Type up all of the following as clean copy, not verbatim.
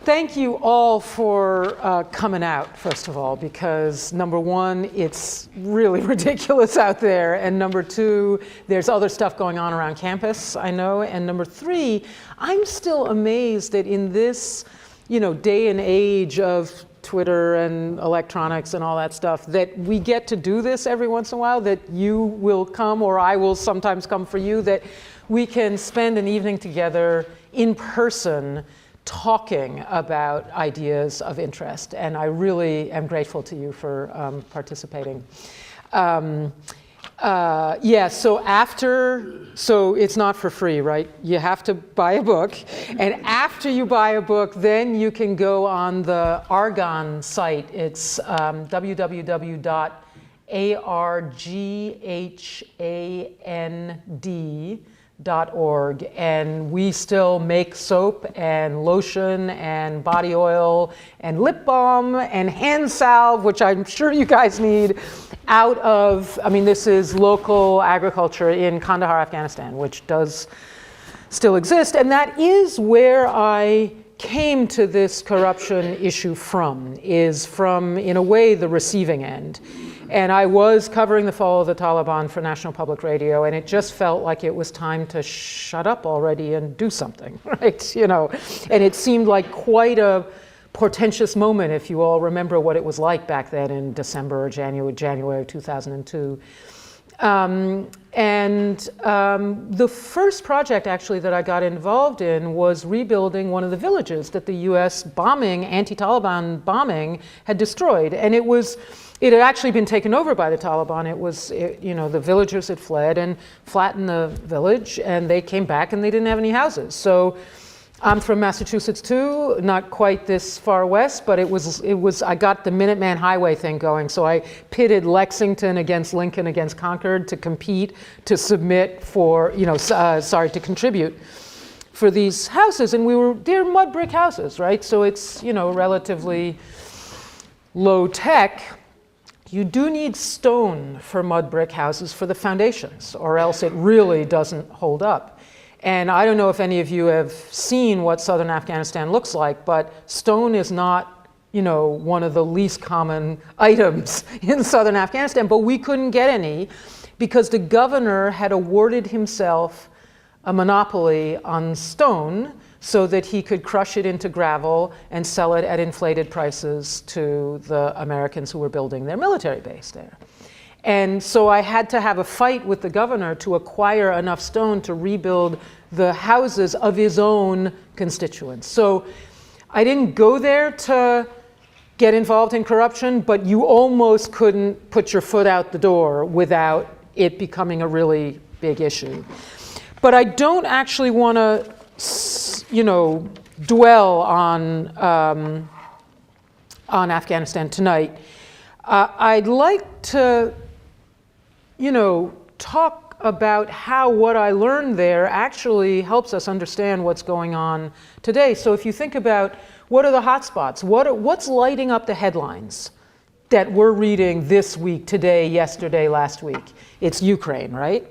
thank you all for coming out, first of all, because number one, it's really ridiculous out there, and number two, there's other stuff going on around campus, I know, and number three, I'm still amazed that in this, day and age of Twitter and electronics and all that stuff, that we get to do this every once in a while, that you will come, or I will sometimes come for you, that we can spend an evening together in person talking about ideas of interest. And I really am grateful to you for participating. So it's not for free, right? You have to buy a book. And after you buy a book, then you can go on the Argonne site. It's www.arghand.org, and we still make soap and lotion and body oil and lip balm and hand salve, which I'm sure you guys need, out of, this is local agriculture in Kandahar, Afghanistan, which does still exist. And that is where I came to this corruption issue from, in a way, the receiving end. And I was covering the fall of the Taliban for National Public Radio, and it just felt like it was time to shut up already and do something, right? And it seemed like quite a portentous moment, if you all remember what it was like back then in December or January of 2002. The first project actually that I got involved in was rebuilding one of the villages that the US bombing, anti-Taliban bombing, had destroyed. And it had actually been taken over by the Taliban. The villagers had fled and flattened the village, and they came back and they didn't have any houses. So I'm from Massachusetts too, not quite this far west, but it was. I got the Minuteman Highway thing going, so I pitted Lexington against Lincoln against Concord to compete, to submit for, to contribute for these houses, and they're mud brick houses, right? So it's, relatively low tech. You do need stone for mud brick houses for the foundations, or else it really doesn't hold up. And I don't know if any of you have seen what southern Afghanistan looks like, but stone is not, one of the least common items in southern Afghanistan. But we couldn't get any because the governor had awarded himself a monopoly on stone so that he could crush it into gravel and sell it at inflated prices to the Americans who were building their military base there. And so I had to have a fight with the governor to acquire enough stone to rebuild the houses of his own constituents. So I didn't go there to get involved in corruption, but you almost couldn't put your foot out the door without it becoming a really big issue. But I don't actually want to, dwell on Afghanistan tonight. I'd like to talk about how what I learned there actually helps us understand what's going on today. So if you think about what are the hotspots, what's lighting up the headlines that we're reading this week, today, yesterday, last week? It's Ukraine, right?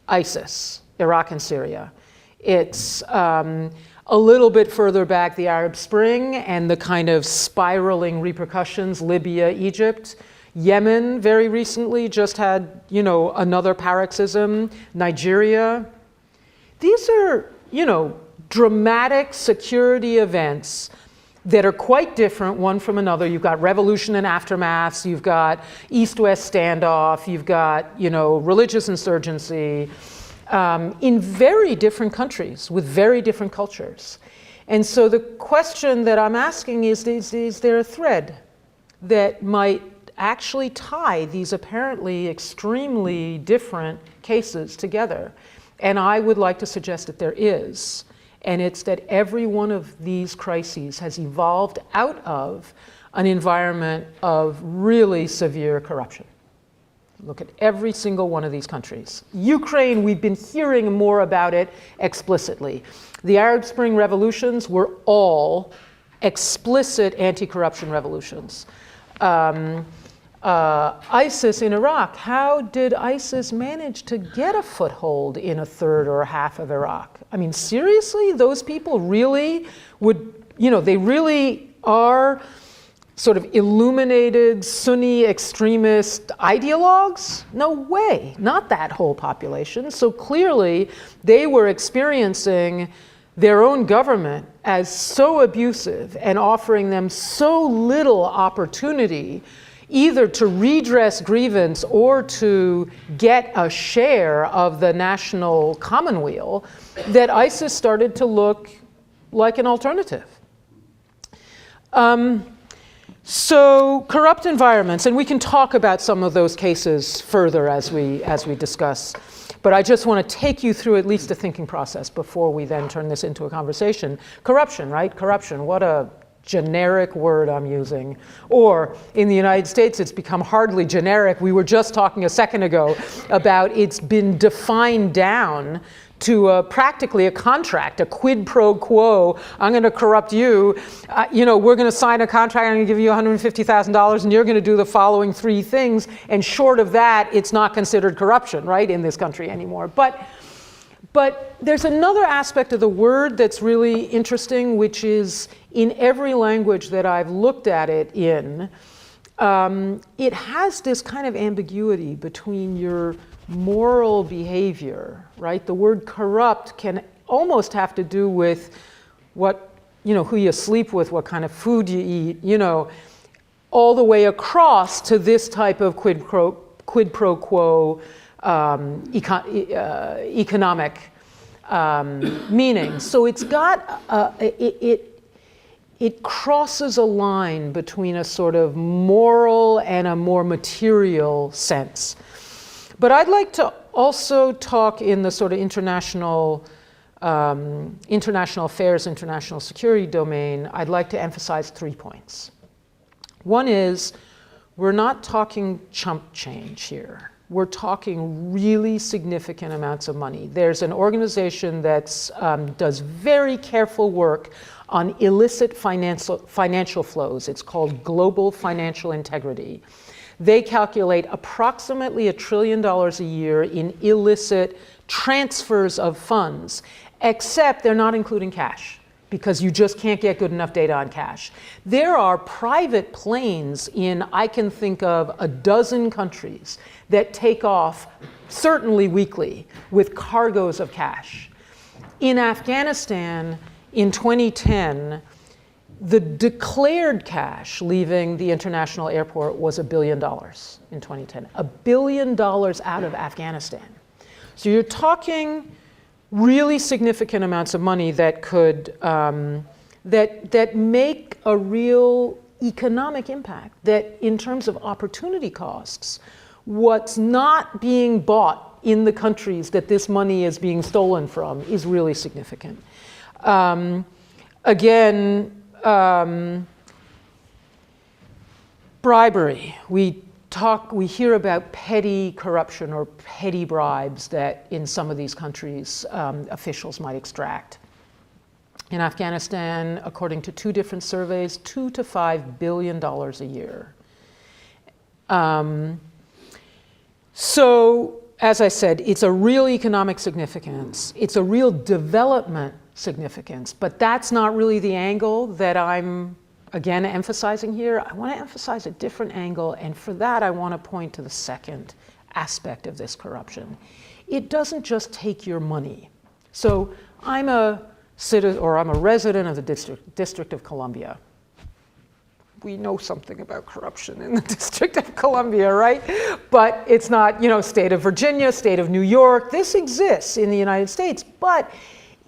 ISIS, Iraq and Syria. It's a little bit further back, the Arab Spring and the kind of spiraling repercussions, Libya, Egypt. Yemen very recently just had, another paroxysm. Nigeria. These are, dramatic security events that are quite different one from another. You've got revolution and aftermaths. You've got East-West standoff. You've got, religious insurgency in very different countries with very different cultures. And so the question that I'm asking is there a thread that might actually tie these apparently extremely different cases together? And I would like to suggest that there is. And it's that every one of these crises has evolved out of an environment of really severe corruption. Look at every single one of these countries. Ukraine, we've been hearing more about it explicitly. The Arab Spring revolutions were all explicit anti-corruption revolutions. ISIS in Iraq, how did ISIS manage to get a foothold in a third or a half of Iraq? Seriously, those people really would, they really are sort of illuminated Sunni extremist ideologues? No way, not that whole population. So clearly they were experiencing their own government as so abusive and offering them so little opportunity either to redress grievance or to get a share of the national commonweal, that ISIS started to look like an alternative. So corrupt environments, and we can talk about some of those cases further as we discuss, but I just want to take you through at least a thinking process before we then turn this into a conversation. Corruption, right? Corruption, what a generic word I'm using. Or in the United States, it's become hardly generic. We were just talking a second ago about it's been defined down to practically a contract, a quid pro quo. I'm going to corrupt you. We're going to sign a contract. I'm going to give you $150,000, and you're going to do the following 3 things. And short of that, it's not considered corruption, right, in this country anymore. But there's another aspect of the word that's really interesting, which is in every language that I've looked at it in, it has this kind of ambiguity between your moral behavior, right? The word corrupt can almost have to do with what, who you sleep with, what kind of food you eat, all the way across to this type of quid pro quo economic meaning. So it's got, it crosses a line between a sort of moral and a more material sense. But I'd like to also talk in the sort of international affairs, international security domain. I'd like to emphasize 3 points. One is, we're not talking chump change here. We're talking really significant amounts of money. There's an organization that does very careful work on illicit financial flows. It's called Global Financial Integrity. They calculate approximately $1 trillion a year in illicit transfers of funds, except they're not including cash, because you just can't get good enough data on cash. There are private planes in, I can think of, a dozen countries that take off, certainly weekly, with cargoes of cash. In Afghanistan, in 2010, the declared cash leaving the international airport was $1 billion in 2010. $1 billion out of Afghanistan. So you're talking really significant amounts of money that could, that make a real economic impact, that in terms of opportunity costs, what's not being bought in the countries that this money is being stolen from is really significant. Bribery. We hear about petty corruption or petty bribes that in some of these countries officials might extract. In Afghanistan, according to 2 different surveys, $2 to $5 billion a year. So, as I said, it's a real economic significance. It's a real development significance, but that's not really the angle that I'm, again, emphasizing here. I want to emphasize a different angle, and for that I want to point to the second aspect of this corruption. It doesn't just take your money. So I'm a citizen, or I'm a resident of the District of Columbia. We know something about corruption in the District of Columbia, right? But it's not, state of Virginia, state of New York. This exists in the United States, but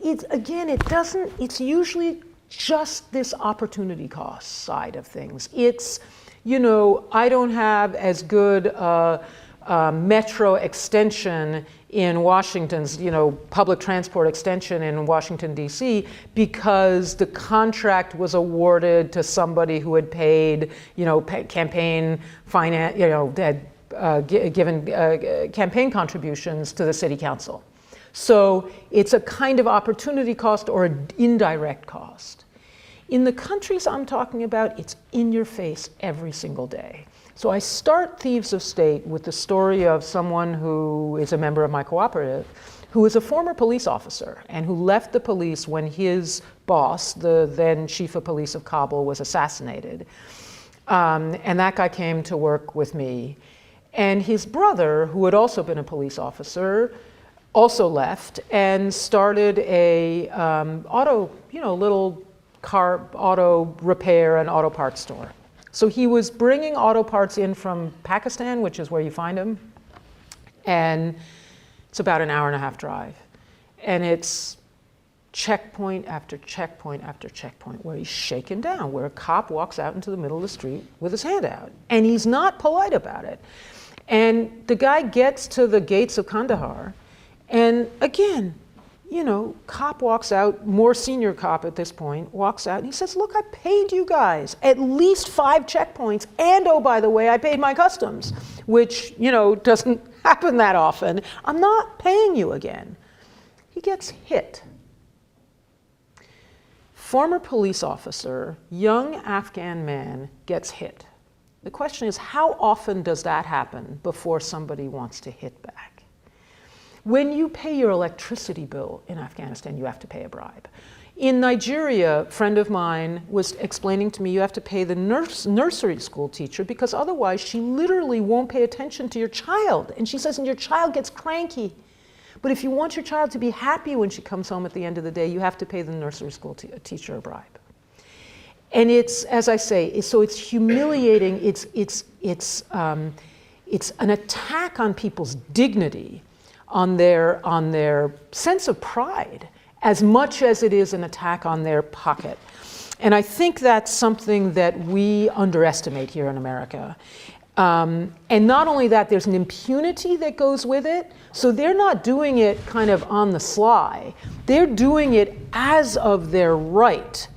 it's usually just this opportunity cost side of things. It's, I don't have as good a metro extension in Washington's, public transport extension in Washington, D.C., because the contract was awarded to somebody who had paid, campaign finance, had given campaign contributions to the city council. So it's a kind of opportunity cost or an indirect cost. In the countries I'm talking about, it's in your face every single day. So I start Thieves of State with the story of someone who is a member of my cooperative who was a former police officer and who left the police when his boss, the then chief of police of Kabul, was assassinated. And that guy came to work with me. And his brother, who had also been a police officer, also left and started a little car auto repair and auto parts store. So he was bringing auto parts in from Pakistan, which is where you find them. And it's about an hour and a half drive. And it's checkpoint after checkpoint after checkpoint where he's shaken down, where a cop walks out into the middle of the street with his hand out. And he's not polite about it. And the guy gets to the gates of Kandahar, and again, cop walks out, more senior cop at this point, walks out and he says, look, I paid you guys at least 5 checkpoints, and oh, by the way, I paid my customs, which, doesn't happen that often. I'm not paying you again. He gets hit. Former police officer, young Afghan man, gets hit. The question is, how often does that happen before somebody wants to hit back? When you pay your electricity bill in Afghanistan, you have to pay a bribe. In Nigeria, a friend of mine was explaining to me, you have to pay the nursery school teacher because otherwise she literally won't pay attention to your child. And she says, and your child gets cranky. But if you want your child to be happy when she comes home at the end of the day, you have to pay the nursery school teacher a bribe. And it's, as I say, so it's humiliating. It's an attack on people's dignity, on their sense of pride, as much as it is an attack on their pocket. And I think that's something that we underestimate here in America. And not only that, there's an impunity that goes with it. So they're not doing it kind of on the sly. They're doing it as of their right.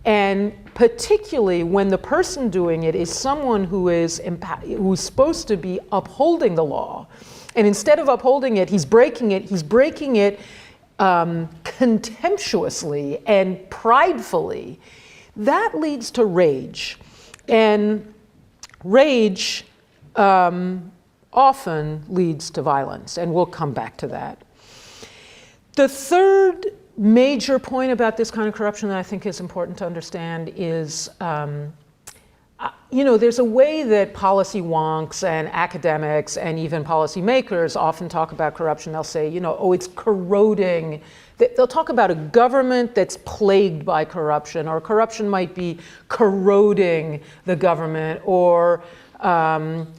And particularly when the person doing it is someone who's supposed to be upholding the law. And instead of upholding it, he's breaking it contemptuously and pridefully. That leads to rage. And rage often leads to violence, and we'll come back to that. The third major point about this kind of corruption that I think is important to understand is, there's a way that policy wonks and academics and even policymakers often talk about corruption. They'll say, it's corroding. They'll talk about a government that's plagued by corruption, or corruption might be corroding the government, or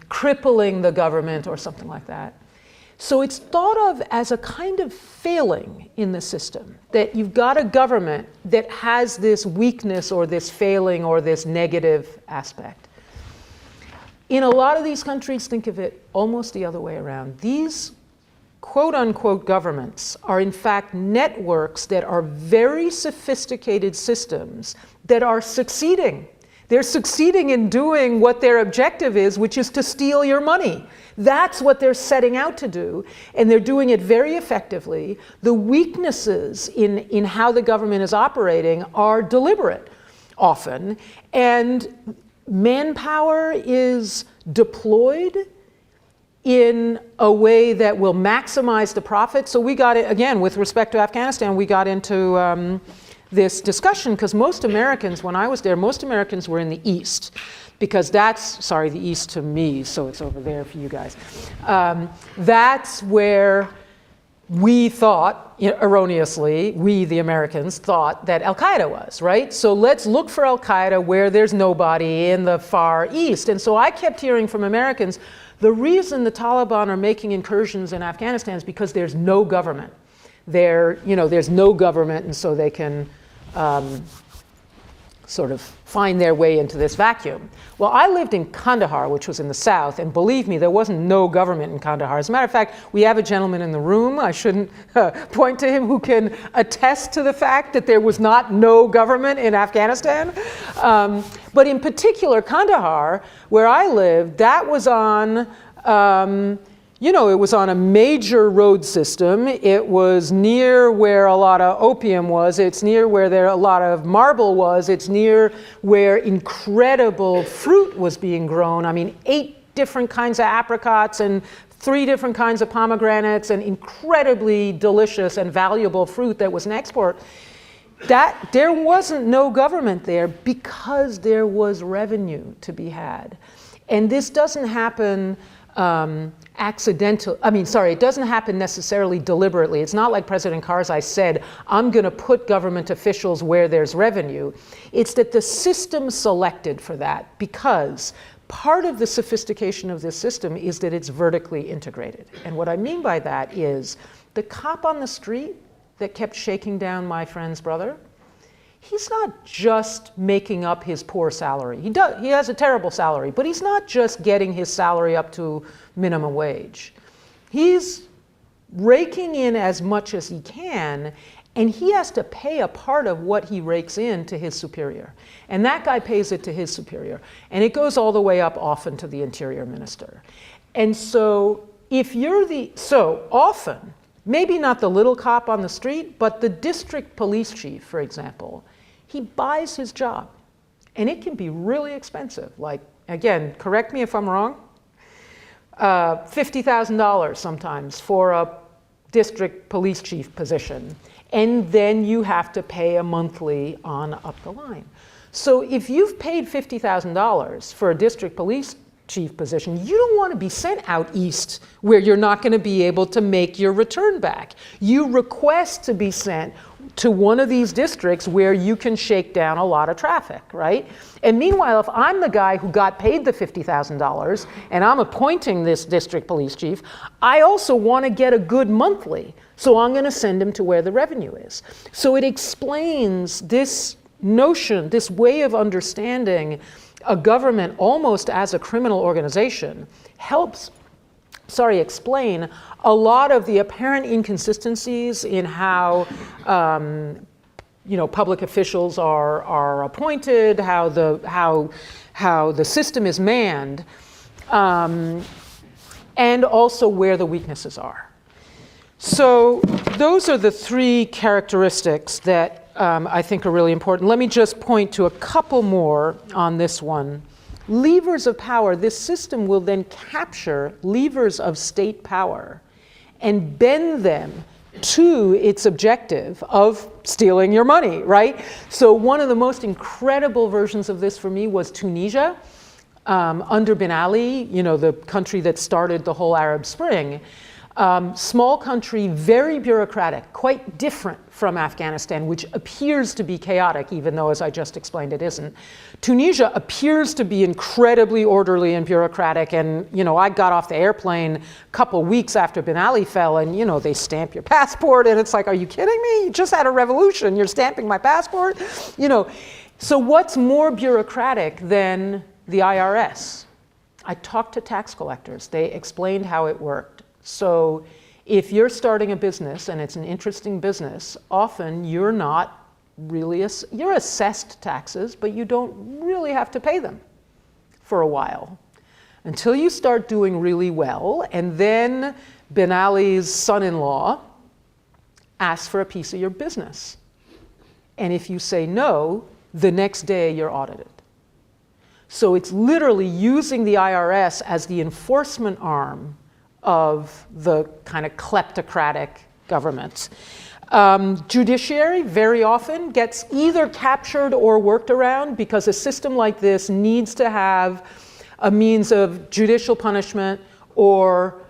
crippling the government, or something like that. So it's thought of as a kind of failing in the system, that you've got a government that has this weakness or this failing or this negative aspect. In a lot of these countries, think of it almost the other way around. These quote-unquote governments are in fact networks that are very sophisticated systems that are succeeding. They're succeeding in doing what their objective is, which is to steal your money. That's what they're setting out to do, and they're doing it very effectively. The weaknesses in how the government is operating are deliberate, often, and manpower is deployed in a way that will maximize the profit. So we got it, again, with respect to Afghanistan, we got into this discussion because most Americans, when I was there, most Americans were in the East, because the East to me, so it's over there for you guys. That's where we thought, erroneously, we, the Americans, thought that Al-Qaeda was, right? So let's look for Al-Qaeda where there's nobody in the Far East. And so I kept hearing from Americans, the reason the Taliban are making incursions in Afghanistan is because there's no government. There's no government, and so they can sort of find their way into this vacuum. Well, I lived in Kandahar, which was in the south, and believe me, there wasn't no government in Kandahar. As a matter of fact, we have a gentleman in the room, I shouldn't point to him, who can attest to the fact that there was not no government in Afghanistan. But in particular, Kandahar, where I lived, that was on it was on a major road system. It was near where a lot of opium was. It's near where a lot of marble was. It's near where incredible fruit was being grown. I mean, 8 different kinds of apricots and 3 different kinds of pomegranates and incredibly delicious and valuable fruit that was an export, that there wasn't no government there because there was revenue to be had. And this doesn't happen it doesn't happen necessarily deliberately. It's not like President Karzai said, I'm going to put government officials where there's revenue. It's that the system selected for that because part of the sophistication of this system is that it's vertically integrated. And what I mean by that is the cop on the street that kept shaking down my friend's brother, he's not just making up his poor salary. He has a terrible salary, but he's not just getting his salary up to minimum wage. He's raking in as much as he can, and he has to pay a part of what he rakes in to his superior. And that guy pays it to his superior. And it goes all the way up often to the interior minister. And so so often, maybe not the little cop on the street, but the district police chief, for example, he buys his job. And it can be really expensive. Like, again, correct me if I'm wrong, $50,000 sometimes for a district police chief position. And then you have to pay a monthly on up the line. So if you've paid $50,000 for a district police chief position, you don't want to be sent out east where you're not going to be able to make your return back. You request to be sent to one of these districts where you can shake down a lot of traffic, right? And meanwhile, if I'm the guy who got paid the $50,000 and I'm appointing this district police chief, I also want to get a good monthly. So I'm going to send him to where the revenue is. So it explains this notion, this way of understanding a government almost as a criminal organization helps explain a lot of the apparent inconsistencies in how public officials are appointed, how the system is manned, and also where the weaknesses are. So those are the 3 characteristics that I think are really important. Let me just point to a couple more on this one. Levers of power. This system will then capture levers of state power and bend them to its objective of stealing your money, right? So one of the most incredible versions of this for me was Tunisia under Ben Ali, the country that started the whole Arab Spring. Small country, very bureaucratic, quite different from Afghanistan, which appears to be chaotic, even though, as I just explained, it isn't. Tunisia appears to be incredibly orderly and bureaucratic, and I got off the airplane a couple weeks after Ben Ali fell, and they stamp your passport, and it's like, are you kidding me? You just had a revolution, you're stamping my passport? So what's more bureaucratic than the IRS? I talked to tax collectors. They explained how it worked. So if you're starting a business and it's an interesting business, often you're not really, you're assessed taxes, but you don't really have to pay them for a while until you start doing really well. And then Ben Ali's son-in-law asks for a piece of your business. And if you say no, the next day you're audited. So it's literally using the IRS as the enforcement arm of the kind of kleptocratic government. Judiciary very often gets either captured or worked around because a system like this needs to have a means of judicial punishment or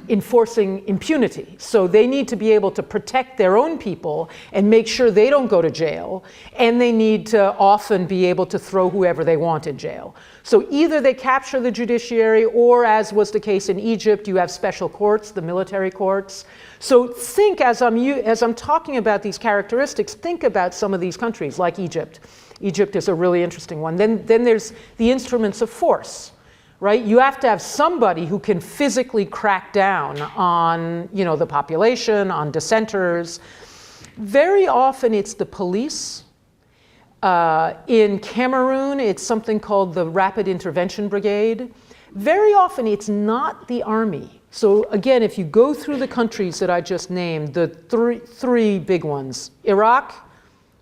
enforcing impunity. So they need to be able to protect their own people and make sure they don't go to jail. And they need to often be able to throw whoever they want in jail. So either they capture the judiciary, or as was the case in Egypt, you have special courts, the military courts. So think, as I'm talking about these characteristics, think about some of these countries like Egypt. Egypt is a really interesting one. Then there's the instruments of force. Right? You have to have somebody who can physically crack down on, the population, on dissenters. Very often it's the police. In Cameroon, it's something called the Rapid Intervention Brigade. Very often it's not the army. So again, if you go through the countries that I just named, the three big ones, Iraq,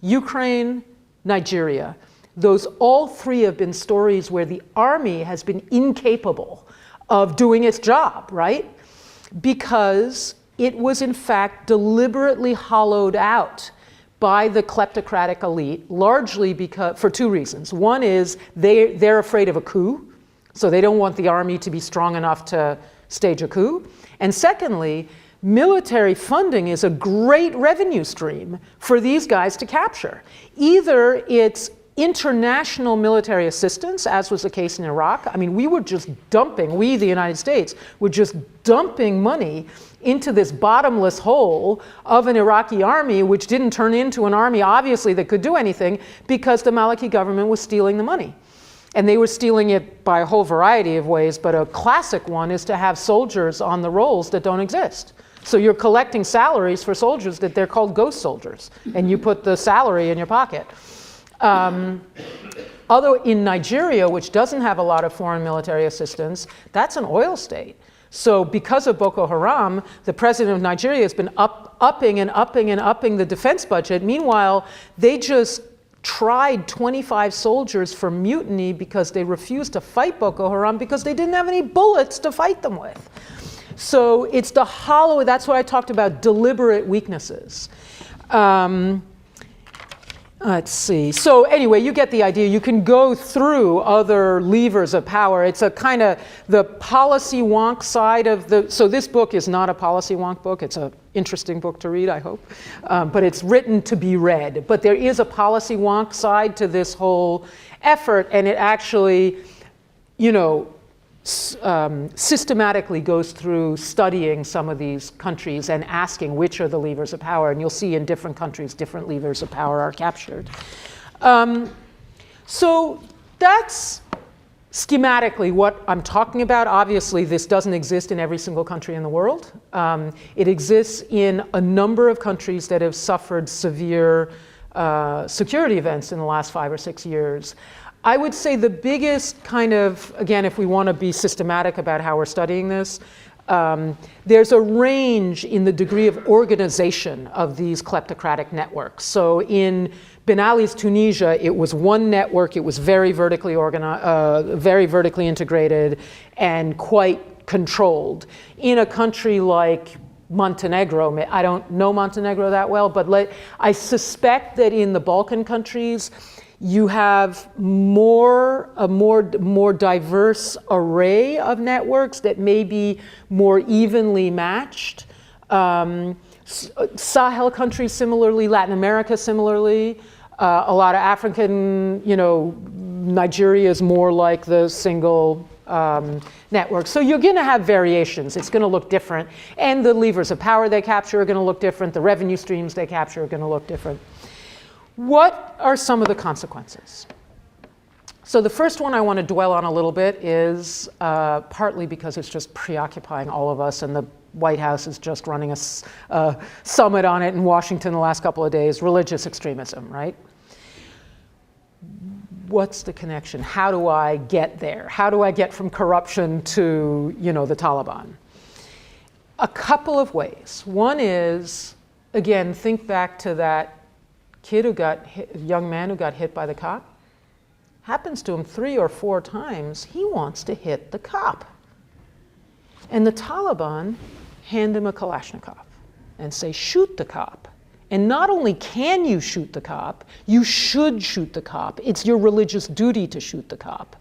Ukraine, Nigeria, those all 3 have been stories where the army has been incapable of doing its job, right? Because it was in fact deliberately hollowed out by the kleptocratic elite, largely because, for two reasons. One is they're afraid of a coup, so they don't want the army to be strong enough to stage a coup. And secondly, military funding is a great revenue stream for these guys to capture. Either it's international military assistance, as was the case in Iraq. I mean, we, the United States, were just dumping money into this bottomless hole of an Iraqi army, which didn't turn into an army, obviously, that could do anything, because the Maliki government was stealing the money. And they were stealing it by a whole variety of ways, but a classic one is to have soldiers on the rolls that don't exist. So you're collecting salaries for soldiers that they're called ghost soldiers, and you put the salary in your pocket. Although in Nigeria, which doesn't have a lot of foreign military assistance, that's an oil state. So because of Boko Haram, the president of Nigeria has been upping the defense budget. Meanwhile, they just tried 25 soldiers for mutiny because they refused to fight Boko Haram because they didn't have any bullets to fight them with. So it's the hollow, that's what I talked about, deliberate weaknesses. Let's see. So anyway, you get the idea. You can go through other levers of power. It's a kind of the policy wonk side of the, so this book is not a policy wonk book. It's an interesting book to read, I hope. But it's written to be read. But there is a policy wonk side to this whole effort, and it actually, systematically goes through studying some of these countries and asking which are the levers of power. And you'll see in different countries, different levers of power are captured. So that's schematically what I'm talking about. Obviously, this doesn't exist in every single country in the world. It exists in a number of countries that have suffered severe security events in the last 5 or 6 years. I would say the biggest kind of, again, if we want to be systematic about how we're studying this, there's a range in the degree of organization of these kleptocratic networks. So in Ben Ali's Tunisia, it was one network. It was very vertically organized, very vertically integrated, and quite controlled. In a country like Montenegro, I don't know Montenegro that well, but I suspect that in the Balkan countries, you have a more diverse array of networks that may be more evenly matched. Sahel countries similarly, Latin America similarly, a lot of African, Nigeria is more like the single network. So you're going to have variations. It's going to look different. And the levers of power they capture are going to look different. The revenue streams they capture are going to look different. What are some of the consequences? So the first one I want to dwell on a little bit is partly because it's just preoccupying all of us, and the White House is just running a summit on it in Washington the last couple of days, religious extremism, right? What's the connection? How do I get there? How do I get from corruption to, the Taliban? A couple of ways. One is, again, think back to that kid who got hit, young man who got hit by the cop. Happens to him 3 or 4 times. He wants to hit the cop. And the Taliban hand him a Kalashnikov and say, shoot the cop. And not only can you shoot the cop, you should shoot the cop. It's your religious duty to shoot the cop.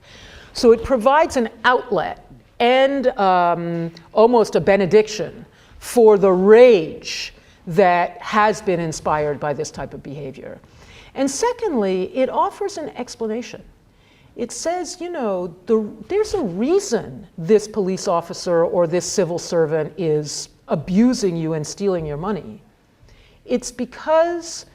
So it provides an outlet and almost a benediction for the rage that has been inspired by this type of behavior. And secondly, it offers an explanation. It says, there's a reason this police officer or this civil servant is abusing you and stealing your money. It's because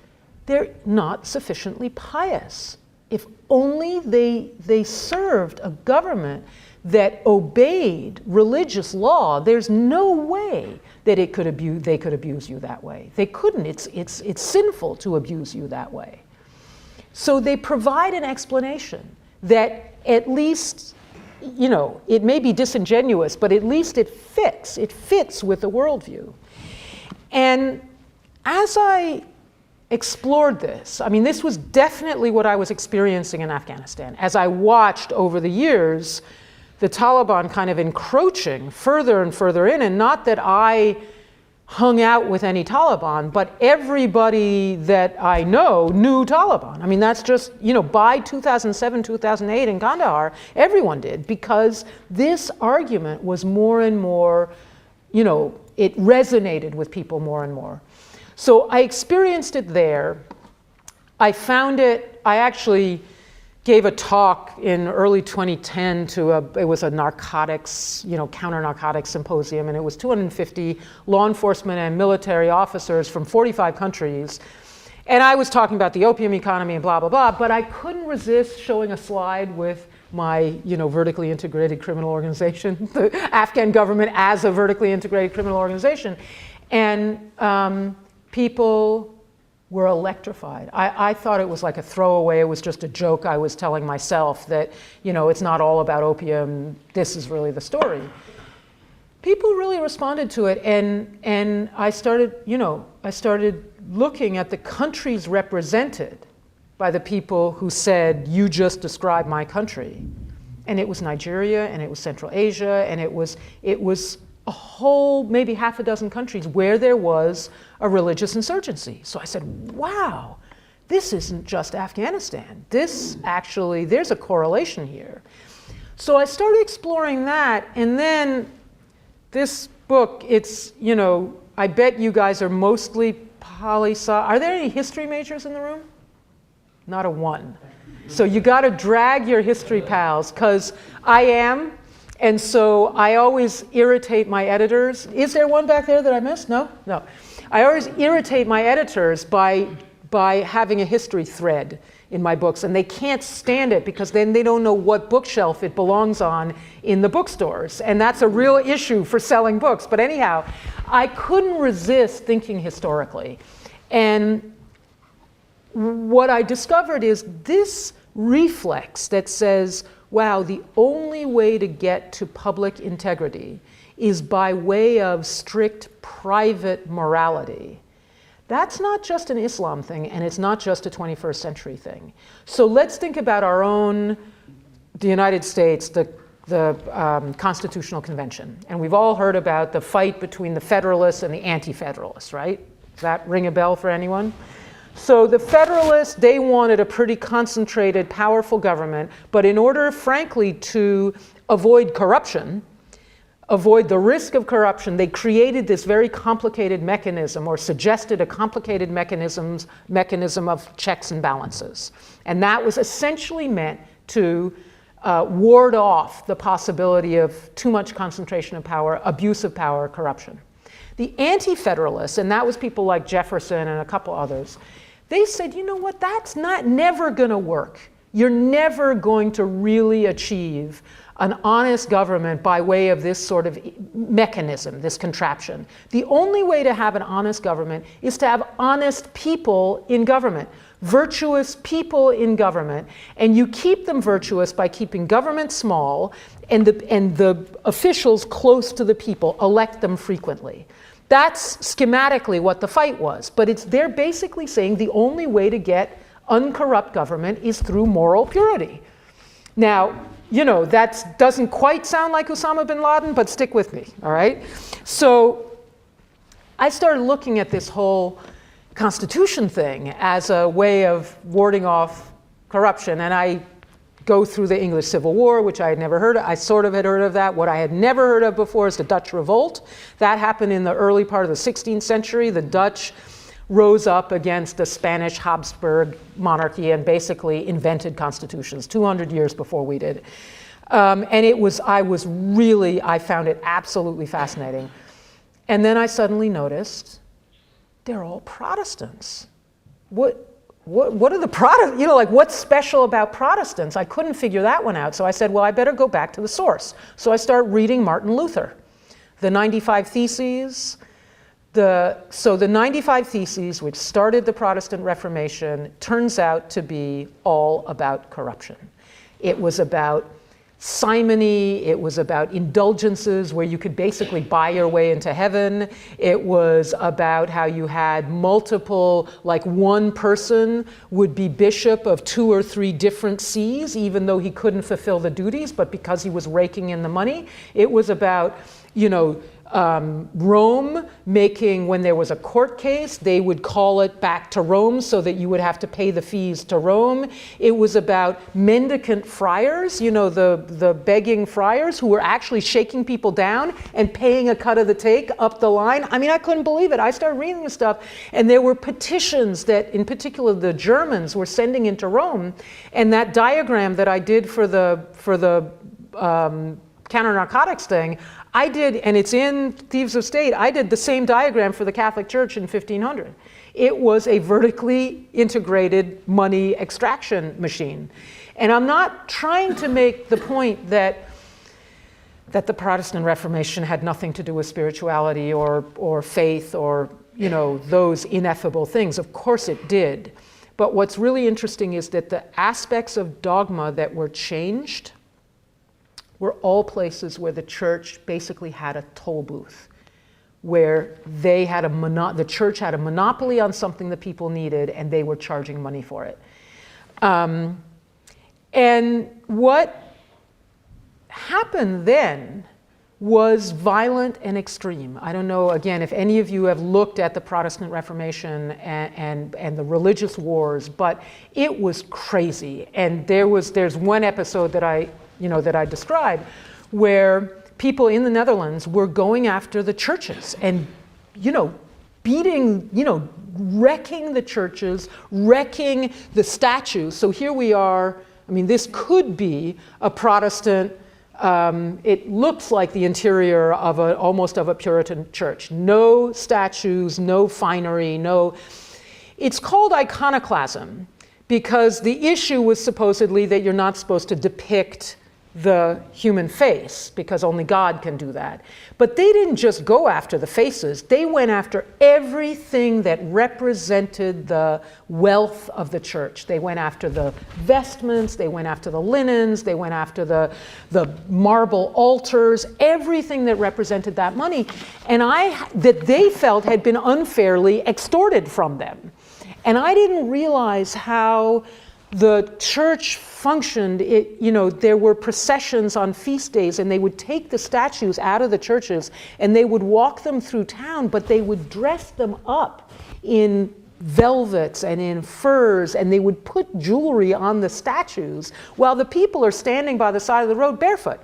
they're not sufficiently pious. If only they served a government that obeyed religious law, there's no way that they could abuse you that way. They couldn't. It's sinful to abuse you that way. So they provide an explanation that at least, it may be disingenuous, but at least it fits. It fits with the worldview. And as I explored this, this was definitely what I was experiencing in Afghanistan. As I watched over the years, the Taliban kind of encroaching further and further in, and not that I hung out with any Taliban, but everybody that I know knew Taliban. I mean, that's just, by 2007, 2008 in Kandahar, everyone did, because this argument was more and more, it resonated with people more and more. So I experienced it there. I actually gave a talk in early 2010 it was a narcotics, counter-narcotics symposium, and it was 250 law enforcement and military officers from 45 countries. And I was talking about the opium economy and blah, blah, blah, but I couldn't resist showing a slide with my, vertically integrated criminal organization, the Afghan government as a vertically integrated criminal organization. And people were electrified. I thought it was like a throwaway. It was just a joke I was telling myself that, it's not all about opium. This is really the story. People really responded to it, and I started looking at the countries represented by the people who said, you just described my country. And it was Nigeria, and it was Central Asia, and it was a whole, maybe half a dozen countries where there was a religious insurgency. So I said, wow, this isn't just Afghanistan. There's a correlation here. So I started exploring that, and then this book, I bet you guys are mostly poli-sci. Are there any history majors in the room? Not a one. So you got to drag your history pals, because I am. And so I always irritate my editors. Is there one back there that I missed? No? No. I always irritate my editors by having a history thread in my books, and they can't stand it because then they don't know what bookshelf it belongs on in the bookstores. And that's a real issue for selling books. But anyhow, I couldn't resist thinking historically. And what I discovered is this reflex that says, wow, the only way to get to public integrity is by way of strict private morality. That's not just an Islam thing, and it's not just a 21st century thing. So let's think about the United States, the Constitutional Convention. And we've all heard about the fight between the Federalists and the Anti-Federalists, right? Does that ring a bell for anyone? So the Federalists, they wanted a pretty concentrated, powerful government, but in order, frankly, to avoid corruption, avoid the risk of corruption, they created this very complicated mechanism, or suggested a complicated mechanism of checks and balances. And that was essentially meant to ward off the possibility of too much concentration of power, abuse of power, corruption. The Anti-Federalists, and that was people like Jefferson and a couple others, they said, you know what, that's never going to work. You're never going to really achieve an honest government by way of this sort of mechanism, this contraption. The only way to have an honest government is to have honest people in government, virtuous people in government, and you keep them virtuous by keeping government small and the officials close to the people, elect them frequently. That's schematically what the fight was, but they're basically saying the only way to get uncorrupt government is through moral purity. Now, that doesn't quite sound like Osama bin Laden, but stick with me, all right? So I started looking at this whole Constitution thing as a way of warding off corruption, and I go through the English Civil War, which I had never heard of. I sort of had heard of that. What I had never heard of before is the Dutch Revolt. That happened in the early part of the 16th century. The Dutch rose up against the Spanish Habsburg monarchy and basically invented constitutions 200 years before we did. And I found it absolutely fascinating. And then I suddenly noticed they're all Protestants. What are the Protestants, what's special about Protestants? I couldn't figure that one out. So I said, well, I better go back to the source. So I start reading Martin Luther, the 95 Theses. So the 95 Theses, which started the Protestant Reformation, turns out to be all about corruption. It was about simony. It was about indulgences where you could basically buy your way into heaven. It was about how you had multiple, like one person would be bishop of 2 or 3 different sees, even though he couldn't fulfill the duties, but because he was raking in the money. It was about, Rome making, when there was a court case, they would call it back to Rome so that you would have to pay the fees to Rome. It was about mendicant friars, the begging friars who were actually shaking people down and paying a cut of the take up the line. I mean, I couldn't believe it. I started reading this stuff, and there were petitions that, in particular, the Germans were sending into Rome. And that diagram that I did for the counter-narcotics thing, I did, and it's in Thieves of State, I did the same diagram for the Catholic Church in 1500. It was a vertically integrated money extraction machine. And I'm not trying to make the point that the Protestant Reformation had nothing to do with spirituality or faith or, those ineffable things. Of course it did. But what's really interesting is that the aspects of dogma that were changed were all places where the church basically had a toll booth, where they had the church had a monopoly on something that people needed, and they were charging money for it. And what happened then was violent and extreme. I don't know, again, if any of you have looked at the Protestant Reformation and the religious wars, but it was crazy. And there's one episode that I described, where people in the Netherlands were going after the churches and, beating, wrecking the churches, wrecking the statues. So here we are. I mean, this could be a Protestant. It looks like the interior of almost of a Puritan church. No statues, no finery, no. It's called iconoclasm because the issue was supposedly that you're not supposed to depict the human face, because only God can do that. But they didn't just go after the faces. They went after everything that represented the wealth of the church. They went after the vestments, they went after the linens, they went after the marble altars, everything that represented that money, and that they felt had been unfairly extorted from them. And I didn't realize how the church functioned. There were processions on feast days, and they would take the statues out of the churches and they would walk them through town, but they would dress them up in velvets and in furs, and they would put jewelry on the statues while the people are standing by the side of the road barefoot.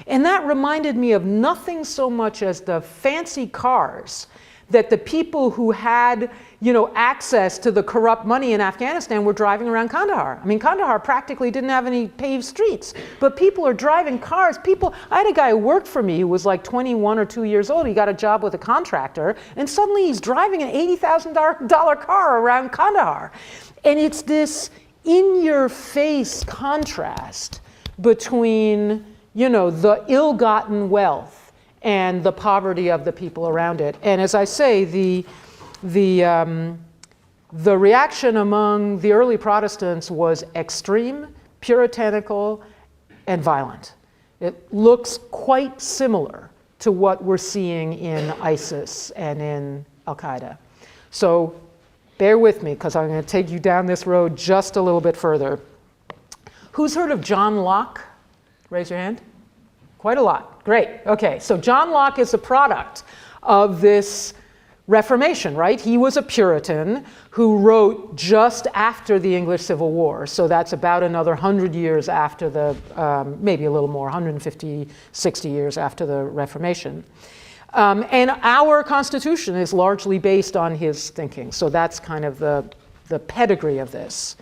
And that reminded me of nothing so much as the fancy cars that the people who had, access to the corrupt money in Afghanistan were driving around Kandahar. I mean, Kandahar practically didn't have any paved streets, but people are driving cars. I had a guy who worked for me who was like 21 or 2 years old. He got a job with a contractor, and suddenly he's driving an $80,000 car around Kandahar. And it's this in-your-face contrast between, the ill-gotten wealth and the poverty of the people around it. And as I say, the reaction among the early Protestants was extreme, puritanical, and violent. It looks quite similar to what we're seeing in ISIS and in Al-Qaeda. So bear with me, because I'm going to take you down this road just a little bit further. Who's heard of John Locke? Raise your hand. Quite a lot. Great. Okay, so John Locke is a product of this Reformation, right? He was a Puritan who wrote just after the English Civil War. So that's about another 100 years after maybe a little more, 150, 60 years after the Reformation. And our Constitution is largely based on his thinking. So that's kind of the pedigree of this.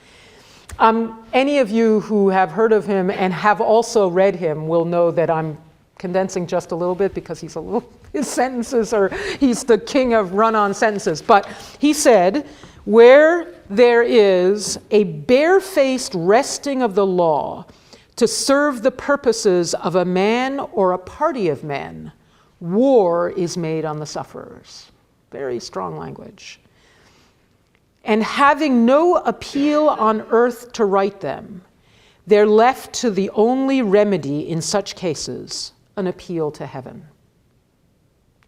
Any of you who have heard of him and have also read him will know that I'm condensing just a little bit because his sentences he's the king of run-on sentences. But he said, where there is a barefaced wresting of the law to serve the purposes of a man or a party of men, war is made on the sufferers. Very strong language. And having no appeal on earth to right them, they're left to the only remedy in such cases, an appeal to heaven.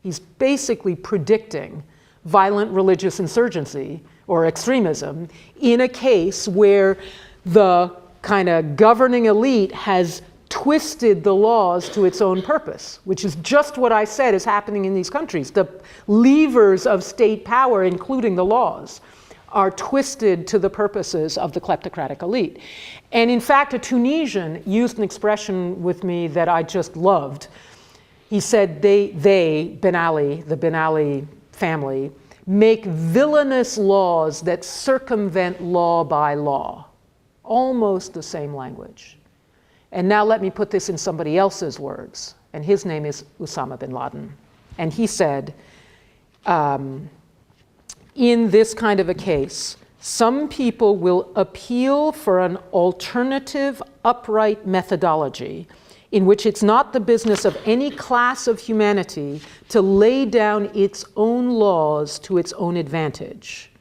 He's basically predicting violent religious insurgency or extremism in a case where the kind of governing elite has twisted the laws to its own purpose, which is just what I said is happening in these countries. The levers of state power, including the laws, are twisted to the purposes of the kleptocratic elite. And in fact, a Tunisian used an expression with me that I just loved. He said Ben Ali, the Ben Ali family, make villainous laws that circumvent law by law. Almost the same language. And now let me put this in somebody else's words. And his name is Osama bin Laden. And he said, in this kind of a case, some people will appeal for an alternative, upright methodology in which it's not the business of any class of humanity to lay down its own laws to its own advantage.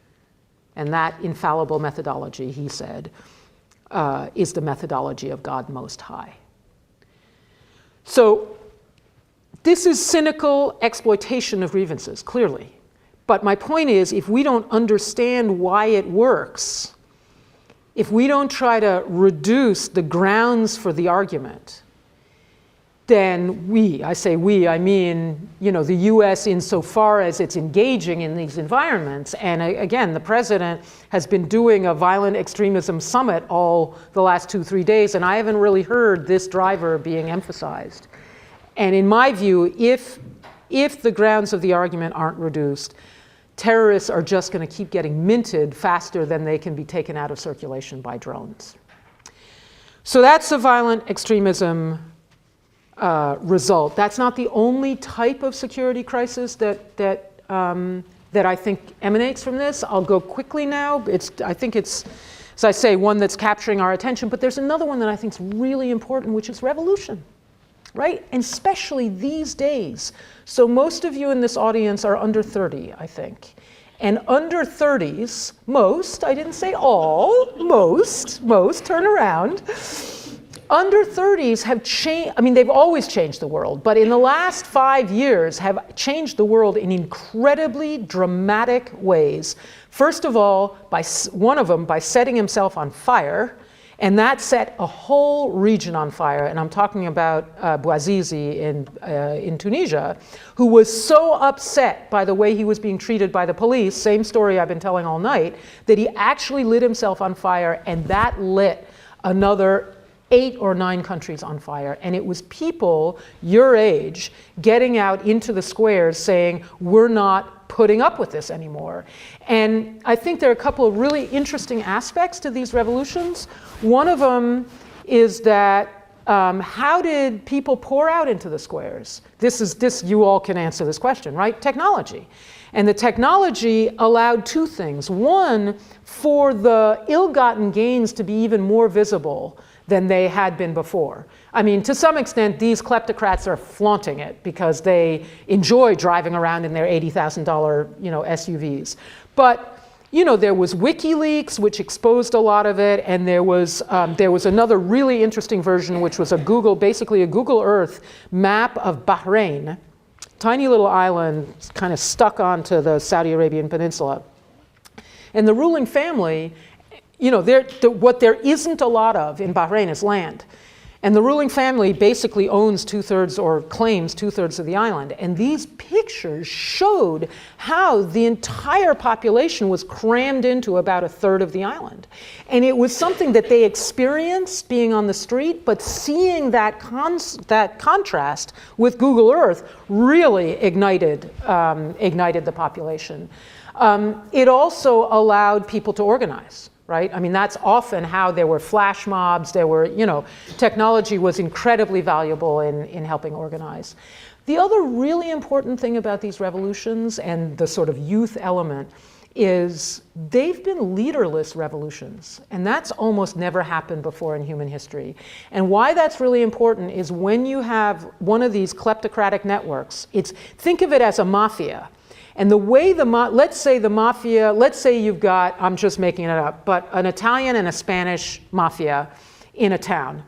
And that infallible methodology, he said, is the methodology of God Most High. So this is cynical exploitation of grievances, clearly. But my point is, if we don't understand why it works, if we don't try to reduce the grounds for the argument, then I mean, the US insofar as it's engaging in these environments. And again, the president has been doing a violent extremism summit all the last 2-3 days, and I haven't really heard this driver being emphasized. And in my view, if the grounds of the argument aren't reduced, terrorists are just going to keep getting minted faster than they can be taken out of circulation by drones. So that's a violent extremism result. That's not the only type of security crisis that I think emanates from this. I'll go quickly now. I think it's, as I say, one that's capturing our attention. But there's another one that I think is really important, which is revolution, right? And especially these days. So most of you in this audience are under 30, I think. And under 30s, most, I didn't say all, most, turn around. Under 30s have changed, they've always changed the world, but in the last 5 years have changed the world in incredibly dramatic ways. First of all, one of them by setting himself on fire, and that set a whole region on fire. And I'm talking about Bouazizi in Tunisia, who was so upset by the way he was being treated by the police, same story I've been telling all night, that he actually lit himself on fire, and that lit another 8 or 9 countries on fire. And it was people your age getting out into the squares saying, we're not putting up with this anymore. And I think there are a couple of really interesting aspects to these revolutions. One of them is that how did people pour out into the squares? You all can answer this question, right? Technology. And the technology allowed 2 things. One, for the ill-gotten gains to be even more visible than they had been before. To some extent, these kleptocrats are flaunting it because they enjoy driving around in their $80,000, SUVs. But, there was WikiLeaks, which exposed a lot of it, and there was another really interesting version, which was basically a Google Earth map of Bahrain, tiny little island kind of stuck onto the Saudi Arabian peninsula. And the ruling family, what there isn't a lot of in Bahrain is land. And the ruling family basically owns 2/3 or claims 2/3 of the island. And these pictures showed how the entire population was crammed into about 1/3 of the island. And it was something that they experienced being on the street, but seeing that contrast with Google Earth really ignited the population. It also allowed people to organize. Right? That's often how there were flash mobs, technology was incredibly valuable in helping organize. The other really important thing about these revolutions and the sort of youth element is they've been leaderless revolutions, and that's almost never happened before in human history. And why that's really important is when you have one of these kleptocratic networks, think of it as a mafia. And the way let's say you've got, I'm just making it up, but an Italian and a Spanish mafia in a town.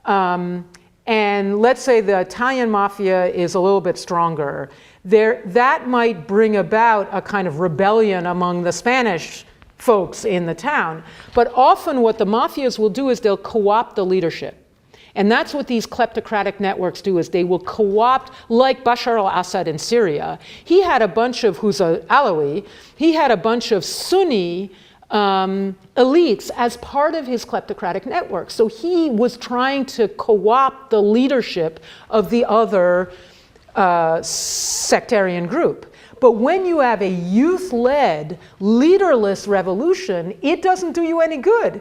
And let's say the Italian mafia is a little bit stronger. That might bring about a kind of rebellion among the Spanish folks in the town. But often what the mafias will do is they'll co-opt the leadership. And that's what these kleptocratic networks do, is they will co-opt, like Bashar al-Assad in Syria. He had a bunch of, who's a Alawi, he had a bunch of Sunni elites as part of his kleptocratic network. So he was trying to co-opt the leadership of the other sectarian group. But when you have a youth-led, leaderless revolution, it doesn't do you any good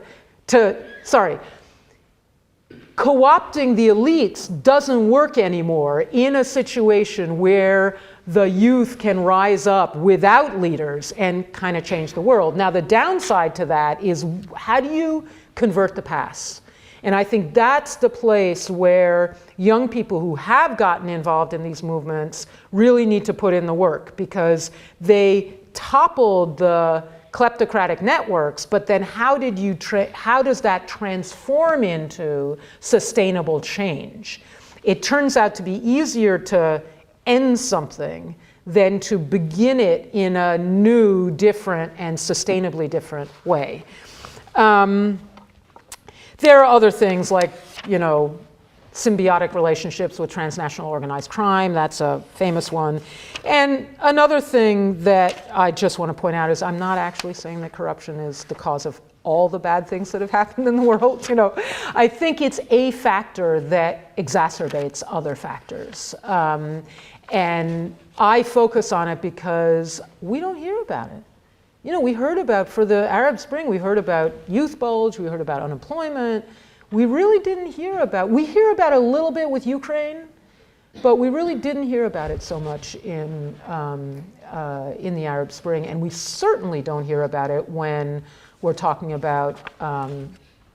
co-opting the elites doesn't work anymore in a situation where the youth can rise up without leaders and kind of change the world. Now, the downside to that is, how do you convert the past? And I think that's the place where young people who have gotten involved in these movements really need to put in the work, because they toppled the kleptocratic networks, but then how does that transform into sustainable change? It turns out to be easier to end something than to begin it in a new, different, and sustainably different way. There are other things like, symbiotic relationships with transnational organized crime. That's a famous one. And another thing that I just want to point out is I'm not actually saying that corruption is the cause of all the bad things that have happened in the world. I think it's a factor that exacerbates other factors. And I focus on it because we don't hear about it. We heard about, for the Arab Spring, we heard about youth bulge, we heard about unemployment. We really didn't hear about, we hear about a little bit with Ukraine, but we really didn't hear about it so much in the Arab Spring, and we certainly don't hear about it when we're talking about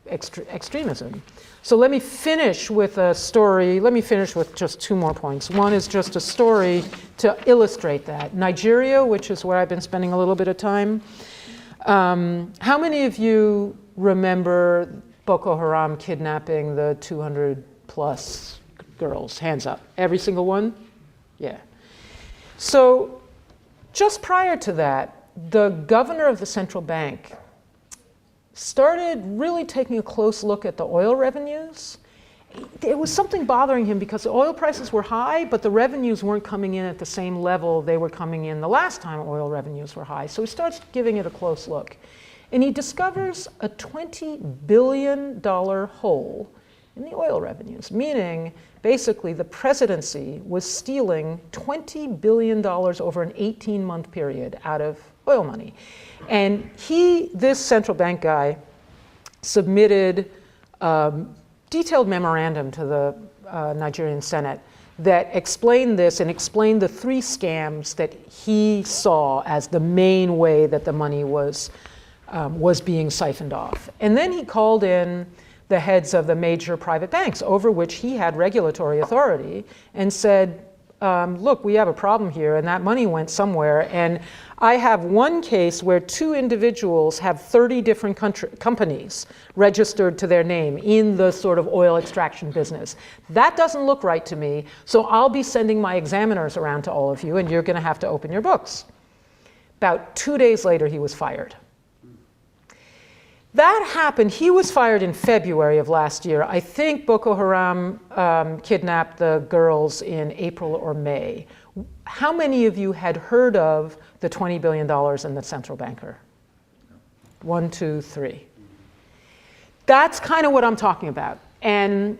extremism. So let me finish with a story. Let me finish with just two more points. One is just a story to illustrate that. Nigeria, which is where I've been spending a little bit of time. How many of you remember Boko Haram kidnapping the 200 plus girls? Hands up. Every single one? Yeah. So just prior to that, the governor of the central bank started really taking a close look at the oil revenues. There was something bothering him because the oil prices were high, but the revenues weren't coming in at the same level they were coming in the last time oil revenues were high. So he starts giving it a close look. And he discovers a $20 billion hole in the oil revenues, meaning basically the presidency was stealing $20 billion over an 18-month period out of oil money. And this central bank guy, submitted a detailed memorandum to the Nigerian Senate that explained this and explained the three scams that he saw as the main way that the money was being siphoned off. And then he called in the heads of the major private banks over which he had regulatory authority and said, look, we have a problem here, and that money went somewhere. And I have one case where two individuals have 30 different companies registered to their name in the sort of oil extraction business. That doesn't look right to me, so I'll be sending my examiners around to all of you, and you're going to have to open your books. About 2 days later, he was fired. That happened. He was fired in February of last year. I think Boko Haram kidnapped the girls in April or May. How many of you had heard of the $20 billion in the central banker? 1, 2, 3. That's kind of what I'm talking about. And,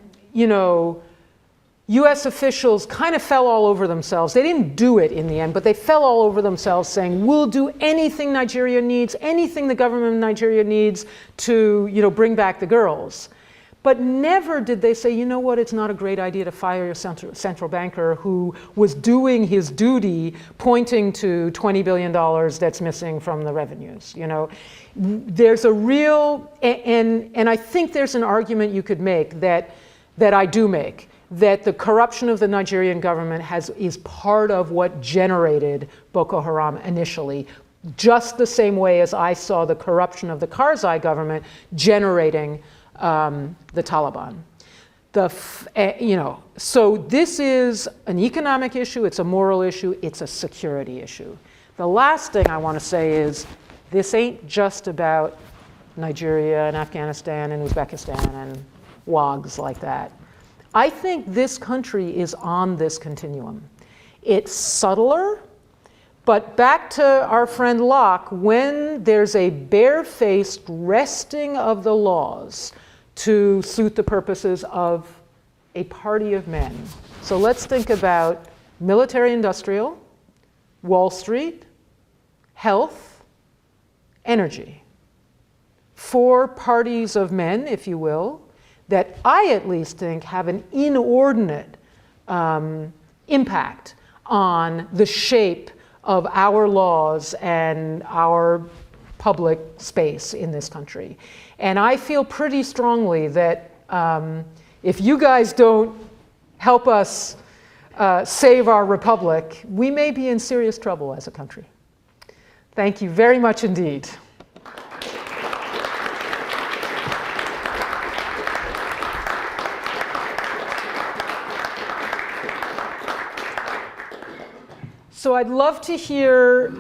US officials kind of fell all over themselves. They didn't do it in the end, but they fell all over themselves saying, we'll do anything Nigeria needs, anything the government of Nigeria needs to, bring back the girls. But never did they say, you know what, it's not a great idea to fire your central banker who was doing his duty pointing to $20 billion that's missing from the revenues. There's a real, and I think there's an argument you could make that I do make, that the corruption of the Nigerian government is part of what generated Boko Haram initially, just the same way as I saw the corruption of the Karzai government generating the Taliban. So this is an economic issue, it's a moral issue, it's a security issue. The last thing I want to say is this ain't just about Nigeria and Afghanistan and Uzbekistan and wogs like that. I think this country is on this continuum. It's subtler, but back to our friend Locke, when there's a barefaced wresting of the laws to suit the purposes of a party of men. So let's think about military-industrial, Wall Street, health, energy. 4 parties of men, if you will, that I at least think have an inordinate impact on the shape of our laws and our public space in this country. And I feel pretty strongly that if you guys don't help us save our republic, we may be in serious trouble as a country. Thank you very much indeed. So I'd love to hear,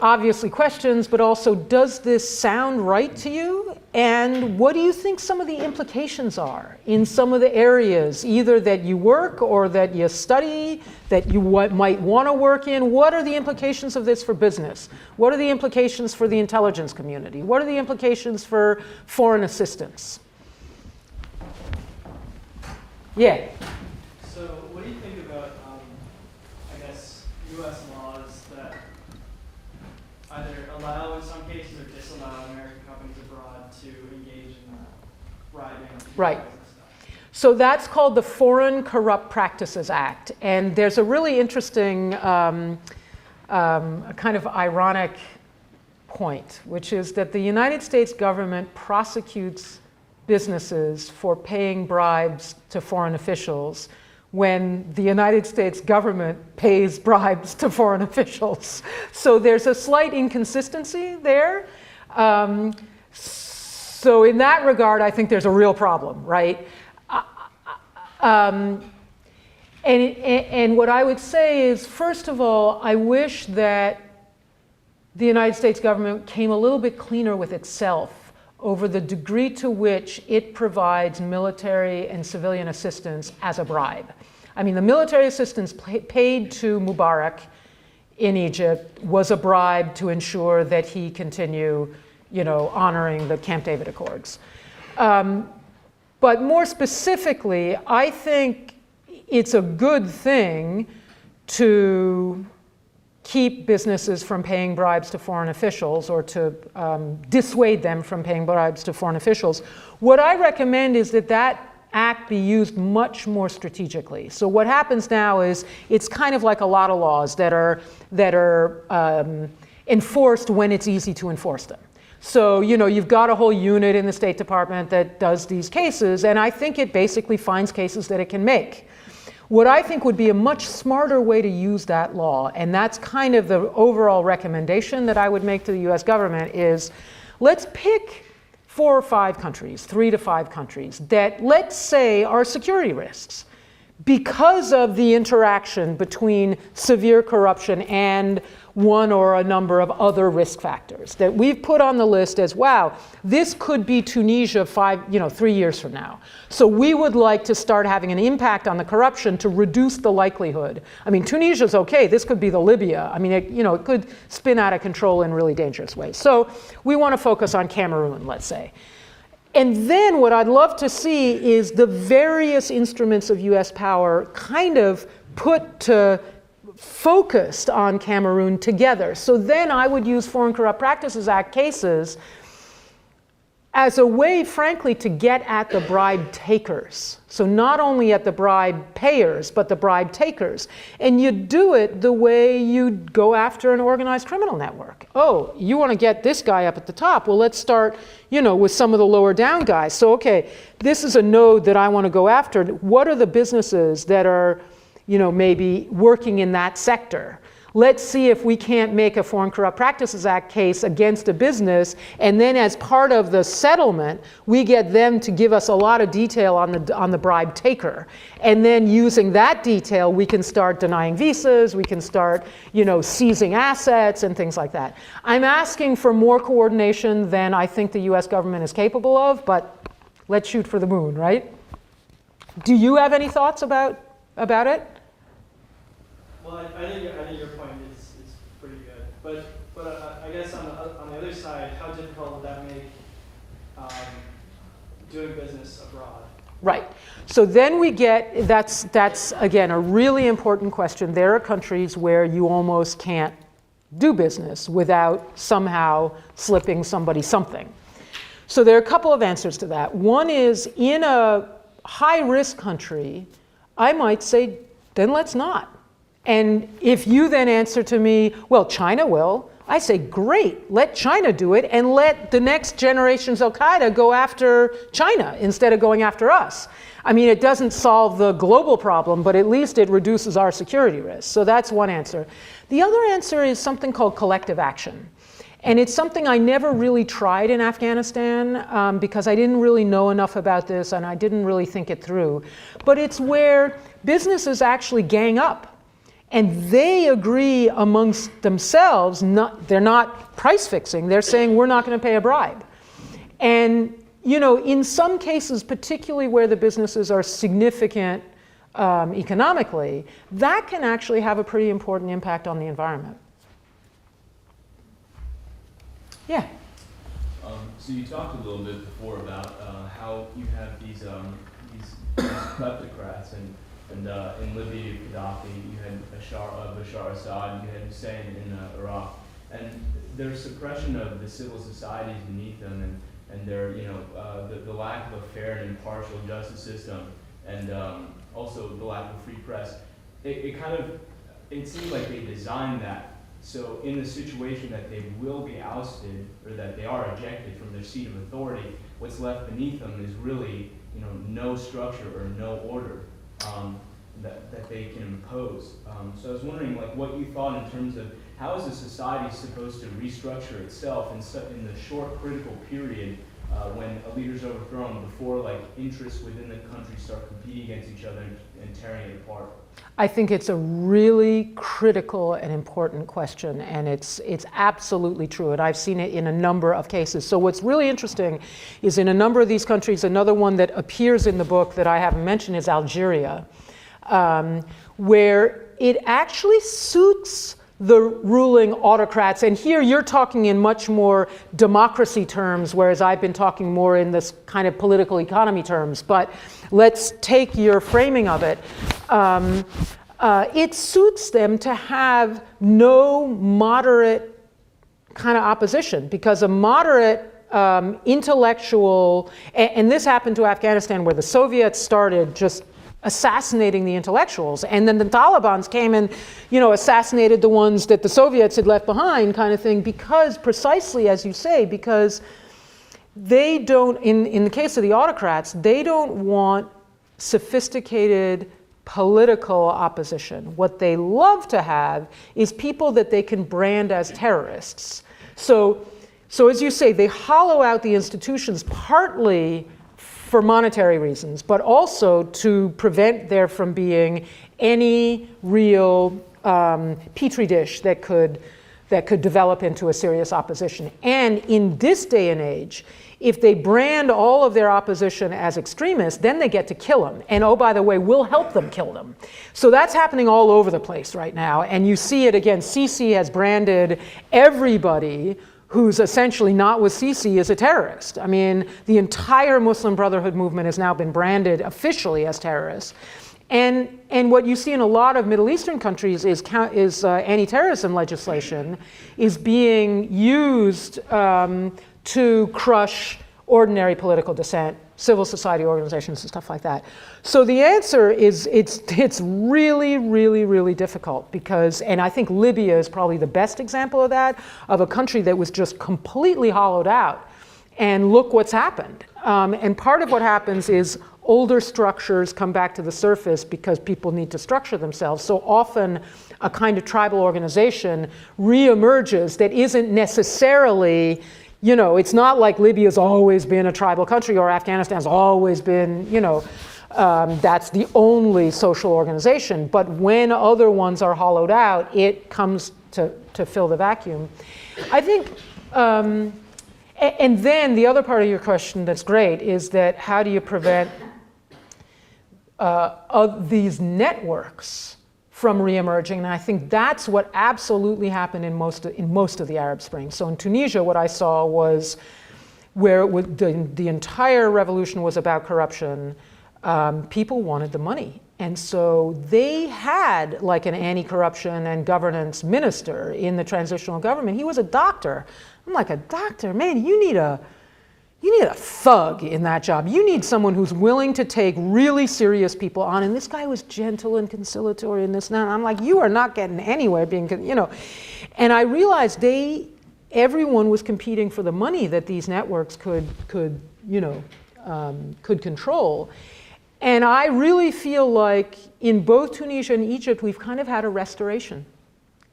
obviously, questions, but also, does this sound right to you? And what do you think some of the implications are in some of the areas, either that you work or that you study, that you might want to work in? What are the implications of this for business? What are the implications for the intelligence community? What are the implications for foreign assistance? Yeah. So what do you think about, U.S. laws that either allow, in some cases, or disallow American companies abroad to engage in bribing? Right. So that's called the Foreign Corrupt Practices Act. And there's a really interesting kind of ironic point, which is that the United States government prosecutes businesses for paying bribes to foreign officials when the United States government pays bribes to foreign officials. So there's a slight inconsistency there. So in that regard, I think there's a real problem, right? And what I would say is, first of all, I wish that the United States government came a little bit cleaner with itself over the degree to which it provides military and civilian assistance as a bribe. I mean, the military assistance paid to Mubarak in Egypt was a bribe to ensure that he continue, honoring the Camp David Accords. But more specifically, I think it's a good thing to keep businesses from paying bribes to foreign officials, or to dissuade them from paying bribes to foreign officials. What I recommend is that that act be used much more strategically. So what happens now is it's kind of like a lot of laws that are enforced when it's easy to enforce them. So, you've got a whole unit in the State Department that does these cases, and I think it basically finds cases that it can make. What I think would be a much smarter way to use that law, and that's kind of the overall recommendation that I would make to the US government, is let's pick 4 or 5 countries, 3 to 5 countries, that, let's say, are security risks because of the interaction between severe corruption and one or a number of other risk factors that we've put on the list as, wow, this could be Tunisia 3 years from now. So we would like to start having an impact on the corruption to reduce the likelihood. I mean, Tunisia's okay, this could be the Libya. I mean, it could spin out of control in really dangerous ways. So we want to focus on Cameroon, let's say. And then what I'd love to see is the various instruments of US power kind of focused on Cameroon together. So then I would use Foreign Corrupt Practices Act cases as a way, frankly, to get at the bribe takers. So not only at the bribe payers, but the bribe takers. And you do it the way you'd go after an organized criminal network. Oh, you want to get this guy up at the top? Well, let's start, with some of the lower down guys. So, okay, this is a node that I want to go after. What are the businesses that are maybe working in that sector? Let's see if we can't make a Foreign Corrupt Practices Act case against a business, and then as part of the settlement, we get them to give us a lot of detail on the bribe taker. And then using that detail, we can start denying visas, we can start, seizing assets and things like that. I'm asking for more coordination than I think the US government is capable of, but let's shoot for the moon, right? Do you have any thoughts about it? Well, I think your point is pretty good, but I guess on the other side, how difficult would that make doing business abroad? Right. So then we get, that's again a really important question. There are countries where you almost can't do business without somehow slipping somebody something. So there are a couple of answers to that. One is, in a high-risk country, I might say, then let's not. And if you then answer to me, well, China will, I say, great, let China do it, and let the next generation's Al-Qaeda go after China instead of going after us. I mean, it doesn't solve the global problem, but at least it reduces our security risk. So that's one answer. The other answer is something called collective action. And it's something I never really tried in Afghanistan because I didn't really know enough about this and I didn't really think it through. But it's where businesses actually gang up and they agree amongst themselves, they're not price fixing, they're saying we're not going to pay a bribe. And in some cases, particularly where the businesses are significant economically, that can actually have a pretty important impact on the environment. Yeah. So you talked a little bit before about how you have these kleptocrats, and in Libya, Gaddafi, you had Bashar Assad, you had Hussein in Iraq, and there's suppression of the civil societies beneath them, and their the lack of a fair and impartial justice system, and also the lack of free press. It seems like they designed that. So in the situation that they will be ousted or that they are ejected from their seat of authority, what's left beneath them is really, no structure or no order that they can impose. So I was wondering, what you thought in terms of how is a society supposed to restructure itself in the short critical period when a leader's overthrown before interests within the country start competing against each other and tearing it apart? I think it's a really critical and important question, and it's absolutely true, and I've seen it in a number of cases. So what's really interesting is in a number of these countries, another one that appears in the book that I haven't mentioned is Algeria, where it actually suits the ruling autocrats, and here you're talking in much more democracy terms, whereas I've been talking more in this kind of political economy terms, but let's take your framing of it. It suits them to have no moderate kind of opposition, because a moderate intellectual, and this happened to Afghanistan where the Soviets started just assassinating the intellectuals, and then the Taliban came and assassinated the ones that the Soviets had left behind, kind of thing, because precisely as you say, because they don't, in the case of the autocrats, they don't want sophisticated political opposition. What they love to have is people that they can brand as terrorists. So as you say, they hollow out the institutions partly for monetary reasons, but also to prevent there from being any real petri dish that could develop into a serious opposition. And in this day and age, if they brand all of their opposition as extremists, then they get to kill them. And oh, by the way, we'll help them kill them. So that's happening all over the place right now. And you see it again. Sisi has branded everybody who's essentially not with Sisi as a terrorist. I mean, the entire Muslim Brotherhood movement has now been branded officially as terrorists. And what you see in a lot of Middle Eastern countries is anti-terrorism legislation is being used to crush ordinary political dissent, civil society organizations and stuff like that. So the answer is it's really, really, really difficult because, and I think Libya is probably the best example of that, of a country that was just completely hollowed out. And look what's happened. And part of what happens is older structures come back to the surface because people need to structure themselves. So often a kind of tribal organization reemerges that isn't necessarily, it's not like Libya's always been a tribal country or Afghanistan's always been, that's the only social organization. But when other ones are hollowed out, it comes to fill the vacuum. I think, and then the other part of your question that's great is that how do you prevent these networks from reemerging? And I think that's what absolutely happened in most of the Arab Spring. So in Tunisia, what I saw was where the entire revolution was about corruption. People wanted the money. And so they had like an anti-corruption and governance minister in the transitional government. He was a doctor. I'm like, a doctor? Man, you need a thug in that job. You need someone who's willing to take really serious people on. And this guy was gentle and conciliatory and this and that. And I'm like, you are not getting anywhere being, And I realized everyone was competing for the money that these networks could control. And I really feel like in both Tunisia and Egypt, we've kind of had a restoration.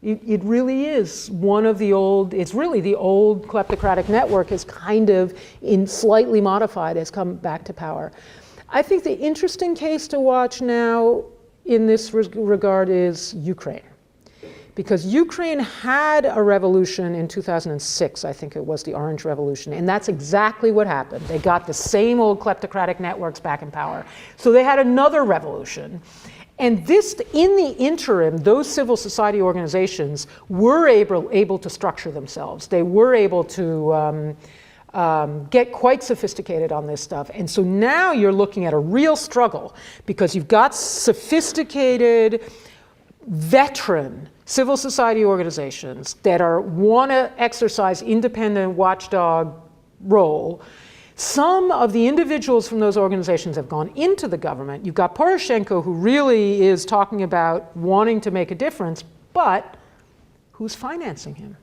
It really is it's really the old kleptocratic network is kind of slightly modified, has come back to power. I think the interesting case to watch now in this regard is Ukraine. Because Ukraine had a revolution in 2006, I think it was the Orange Revolution, and that's exactly what happened. They got the same old kleptocratic networks back in power. So they had another revolution. And in the interim, those civil society organizations were able to structure themselves. They were able to get quite sophisticated on this stuff. And so now you're looking at a real struggle because you've got sophisticated, veteran civil society organizations that want to exercise independent watchdog role. Some of the individuals from those organizations have gone into the government. You've got Poroshenko, who really is talking about wanting to make a difference, but who's financing him?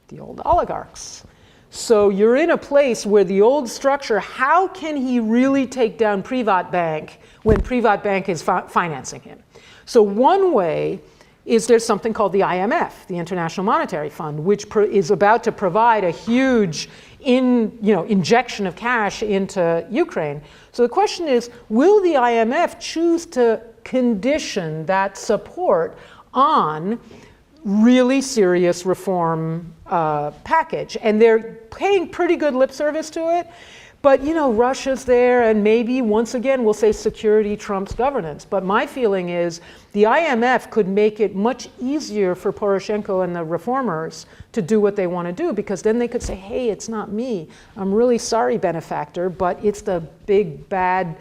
The old oligarchs. So you're in a place where the old structure, how can he really take down Privat Bank when Privat Bank is financing him? So one way is there's something called the IMF, the International Monetary Fund, which is about to provide a huge injection of cash into Ukraine. So the question is, will the IMF choose to condition that support on really serious reform package? And they're paying pretty good lip service to it. But Russia's there, and maybe once again we'll say security trumps governance. But my feeling is the IMF could make it much easier for Poroshenko and the reformers to do what they want to do, because then they could say, hey, it's not me. I'm really sorry, benefactor, but it's the big, bad,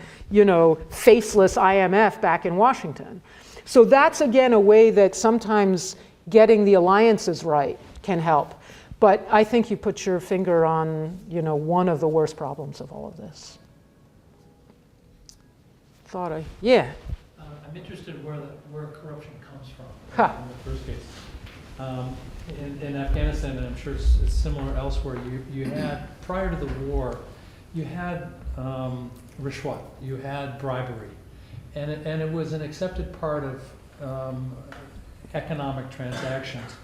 faceless IMF back in Washington. So that's, again, a way that sometimes getting the alliances right can help. But I think you put your finger on, one of the worst problems of all of this. Yeah. I'm interested where corruption comes from. Ha. In the first case, in Afghanistan, and I'm sure it's similar elsewhere. You had, prior to the war, you had rishwat, you had bribery, and it was an accepted part of economic transactions,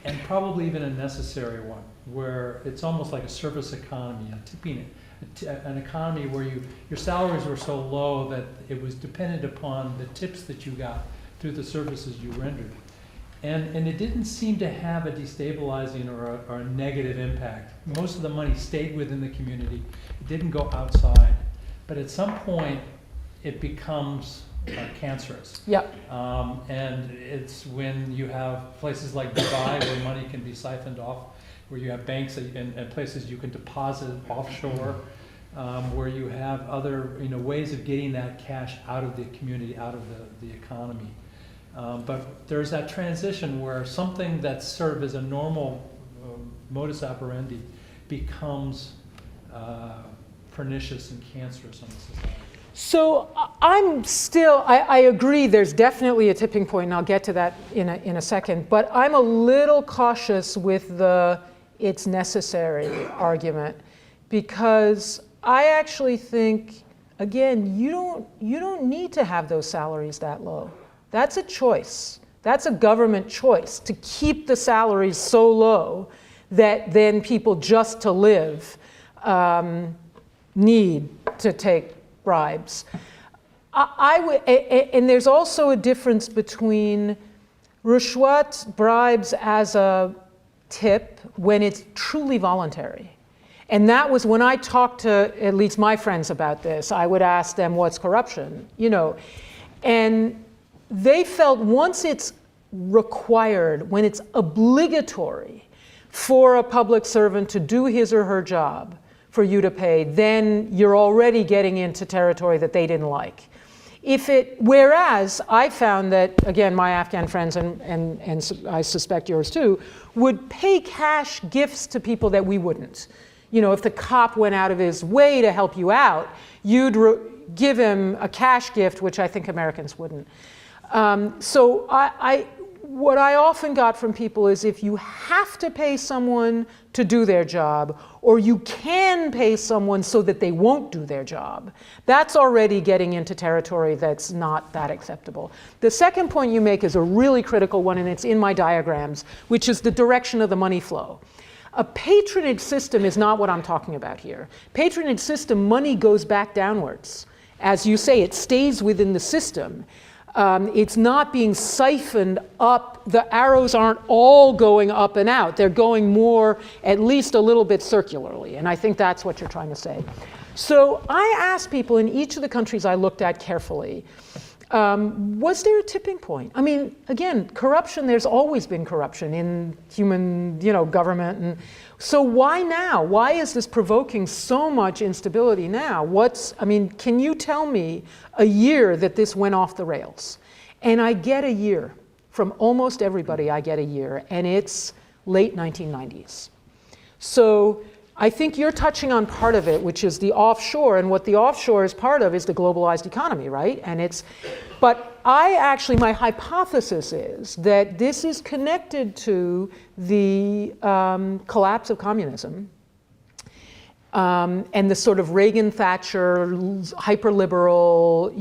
and probably even a necessary one, where it's almost like a service economy, an economy where your salaries were so low that it was dependent upon the tips that you got through the services you rendered. And it didn't seem to have a destabilizing or a negative impact. Most of the money stayed within the community. It didn't go outside. But at some point, it becomes cancerous. Yep. And it's when you have places like Dubai where money can be siphoned off, where you have banks and places you can deposit offshore, where you have other ways of getting that cash out of the community, out of the economy. But there's that transition where something that's sort of as a normal modus operandi becomes pernicious and cancerous on the society. So I agree there's definitely a tipping point, and I'll get to that in a second, but I'm a little cautious with the it's necessary argument, because I actually think again, you don't need to have those salaries that low. That's a choice. That's a government choice to keep the salaries so low that then people just to live need to take bribes. And there's also a difference between rishwat, bribes as a tip, when it's truly voluntary. And that was when I talked to at least my friends about this, I would ask them, what's corruption? And they felt once it's required, when it's obligatory for a public servant to do his or her job for you to pay, then you're already getting into territory that they didn't like. Whereas I found that, again, my Afghan friends, and I suspect yours too, would pay cash gifts to people that we wouldn't. If the cop went out of his way to help you out, you'd give him a cash gift, which I think Americans wouldn't. So what I often got from people is if you have to pay someone to do their job, or you can pay someone so that they won't do their job, that's already getting into territory that's not that acceptable. The second point you make is a really critical one, and it's in my diagrams, which is the direction of the money flow. A patronage system is not what I'm talking about here. Patronage system, money goes back downwards. As you say, it stays within the system. It's not being siphoned up. The arrows aren't all going up and out. They're going more, at least a little bit circularly. And I think that's what you're trying to say. So I asked people in each of the countries I looked at carefully, was there a tipping point? I mean, again, corruption, there's always been corruption in human, government. And so why now? Why is this provoking so much instability now? Can you tell me a year that this went off the rails? And I get a year. From almost everybody, I get a year. And it's late 1990s. So I think you're touching on part of it, which is the offshore, and what the offshore is part of is the globalized economy, right? But my hypothesis is that this is connected to the collapse of communism and the sort of Reagan-Thatcher, hyper-liberal,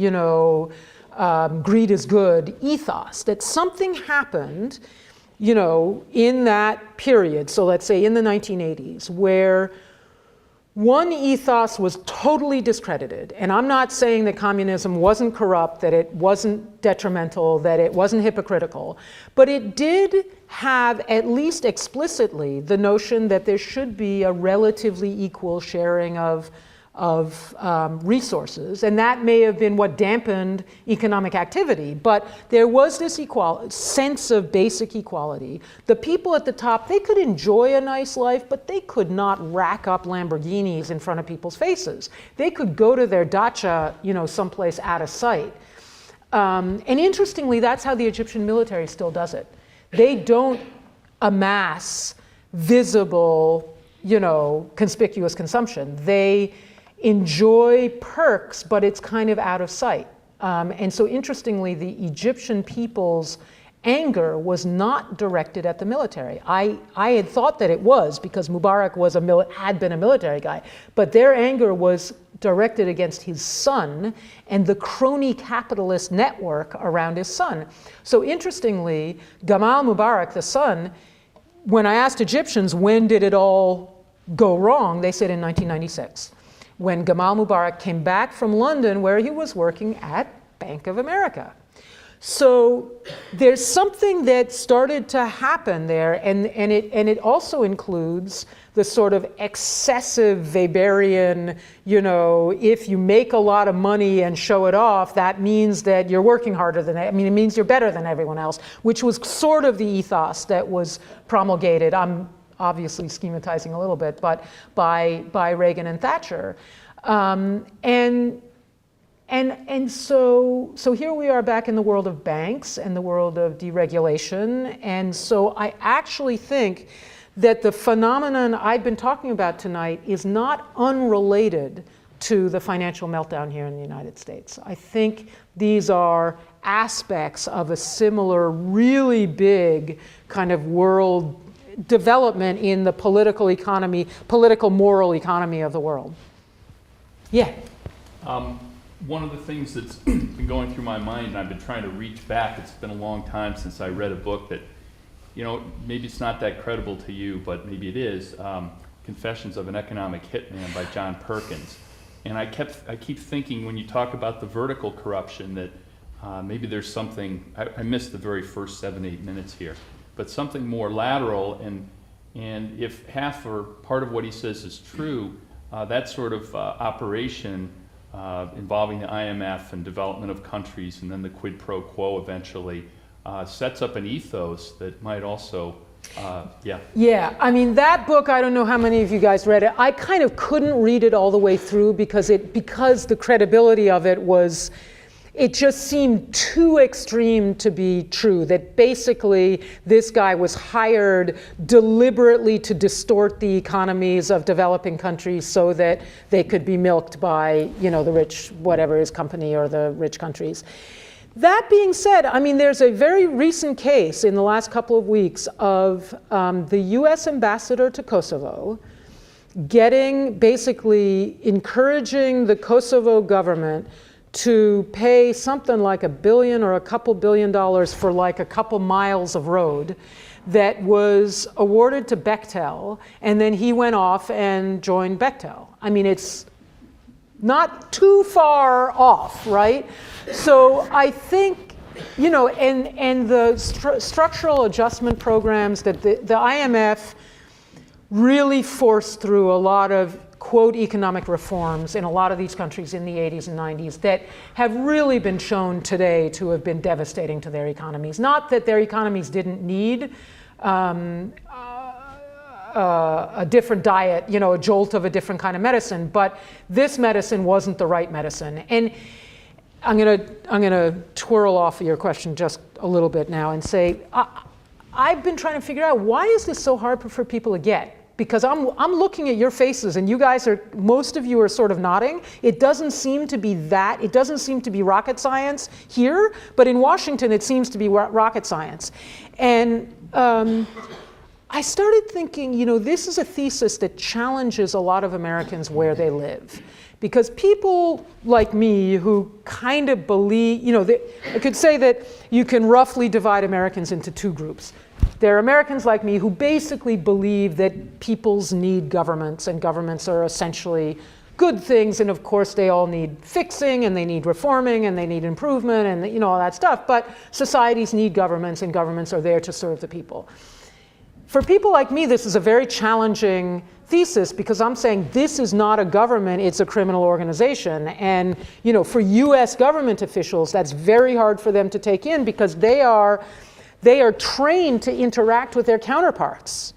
greed is good ethos, that something happened in that period, so let's say in the 1980s, where one ethos was totally discredited. And I'm not saying that communism wasn't corrupt, that it wasn't detrimental, that it wasn't hypocritical, but it did have, at least explicitly, the notion that there should be a relatively equal sharing of resources, and that may have been what dampened economic activity, but there was this sense of basic equality. The people at the top, they could enjoy a nice life, but they could not rack up Lamborghinis in front of people's faces. They could go to their dacha, someplace out of sight. And interestingly, that's how the Egyptian military still does it. They don't amass visible, conspicuous consumption. They enjoy perks, but it's kind of out of sight. And so interestingly, the Egyptian people's anger was not directed at the military. I had thought that it was, because Mubarak had been a military guy, but their anger was directed against his son and the crony capitalist network around his son. So interestingly, Gamal Mubarak, the son, when I asked Egyptians when did it all go wrong, they said in 1996. When Gamal Mubarak came back from London, where he was working at Bank of America. So there's something that started to happen there, and it also includes the sort of excessive Weberian, if you make a lot of money and show it off, that means that you're working harder it means you're better than everyone else, which was sort of the ethos that was promulgated. I'm obviously schematizing a little bit, but by Reagan and Thatcher. And so here we are back in the world of banks and the world of deregulation. And so I actually think that the phenomenon I've been talking about tonight is not unrelated to the financial meltdown here in the United States. I think these are aspects of a similar, really big kind of world development in the political economy, political moral economy of the world. Yeah. one of the things that's been going through my mind, and I've been trying to reach back, it's been a long time since I read a book that, you know, maybe it's not that credible to you, but maybe it is, Confessions of an Economic Hitman by John Perkins. And I keep thinking when you talk about the vertical corruption that maybe there's something, I missed the very first 7-8 minutes here, but something more lateral, and if half or part of what he says is true, that sort of operation involving the IMF and development of countries and then the quid pro quo eventually sets up an ethos that might also, yeah. Yeah, I mean, that book, I don't know how many of you guys read it. I kind of couldn't read it all the way through because the credibility of it was, it just seemed too extreme to be true, that basically this guy was hired deliberately to distort the economies of developing countries so that they could be milked by, you know, the rich, whatever his company or the rich countries. That being said, I mean, there's a very recent case in the last couple of weeks of the US ambassador to Kosovo basically encouraging the Kosovo government to pay something like $1 billion or a couple $1 billion for like a couple miles of road that was awarded to Bechtel, and then he went off and joined Bechtel. I mean, it's not too far off, right? So I think, you know, and the structural adjustment programs that the IMF really forced through a lot of quote economic reforms in a lot of these countries in the 80s and 90s that have really been shown today to have been devastating to their economies. Not that their economies didn't need a different diet, you know, a jolt of a different kind of medicine, but this medicine wasn't the right medicine. And I'm gonna twirl off of your question just a little bit now and say, I've been trying to figure out, why is this so hard for people to get? Because I'm looking at your faces and you guys most of you are sort of nodding. It doesn't seem to be it doesn't seem to be rocket science here, but in Washington it seems to be rocket science. And I started thinking, you know, this is a thesis that challenges a lot of Americans where they live. Because people like me who kind of believe, you know, I could say that you can roughly divide Americans into two groups. There are Americans like me who basically believe that peoples need governments, and governments are essentially good things, and of course they all need fixing, and they need reforming, and they need improvement, and you know, all that stuff. But societies need governments, and governments are there to serve the people. For people like me, this is a very challenging thesis because I'm saying this is not a government, it's a criminal organization. And you know, for US government officials, that's very hard for them to take in because they are trained to interact with their counterparts.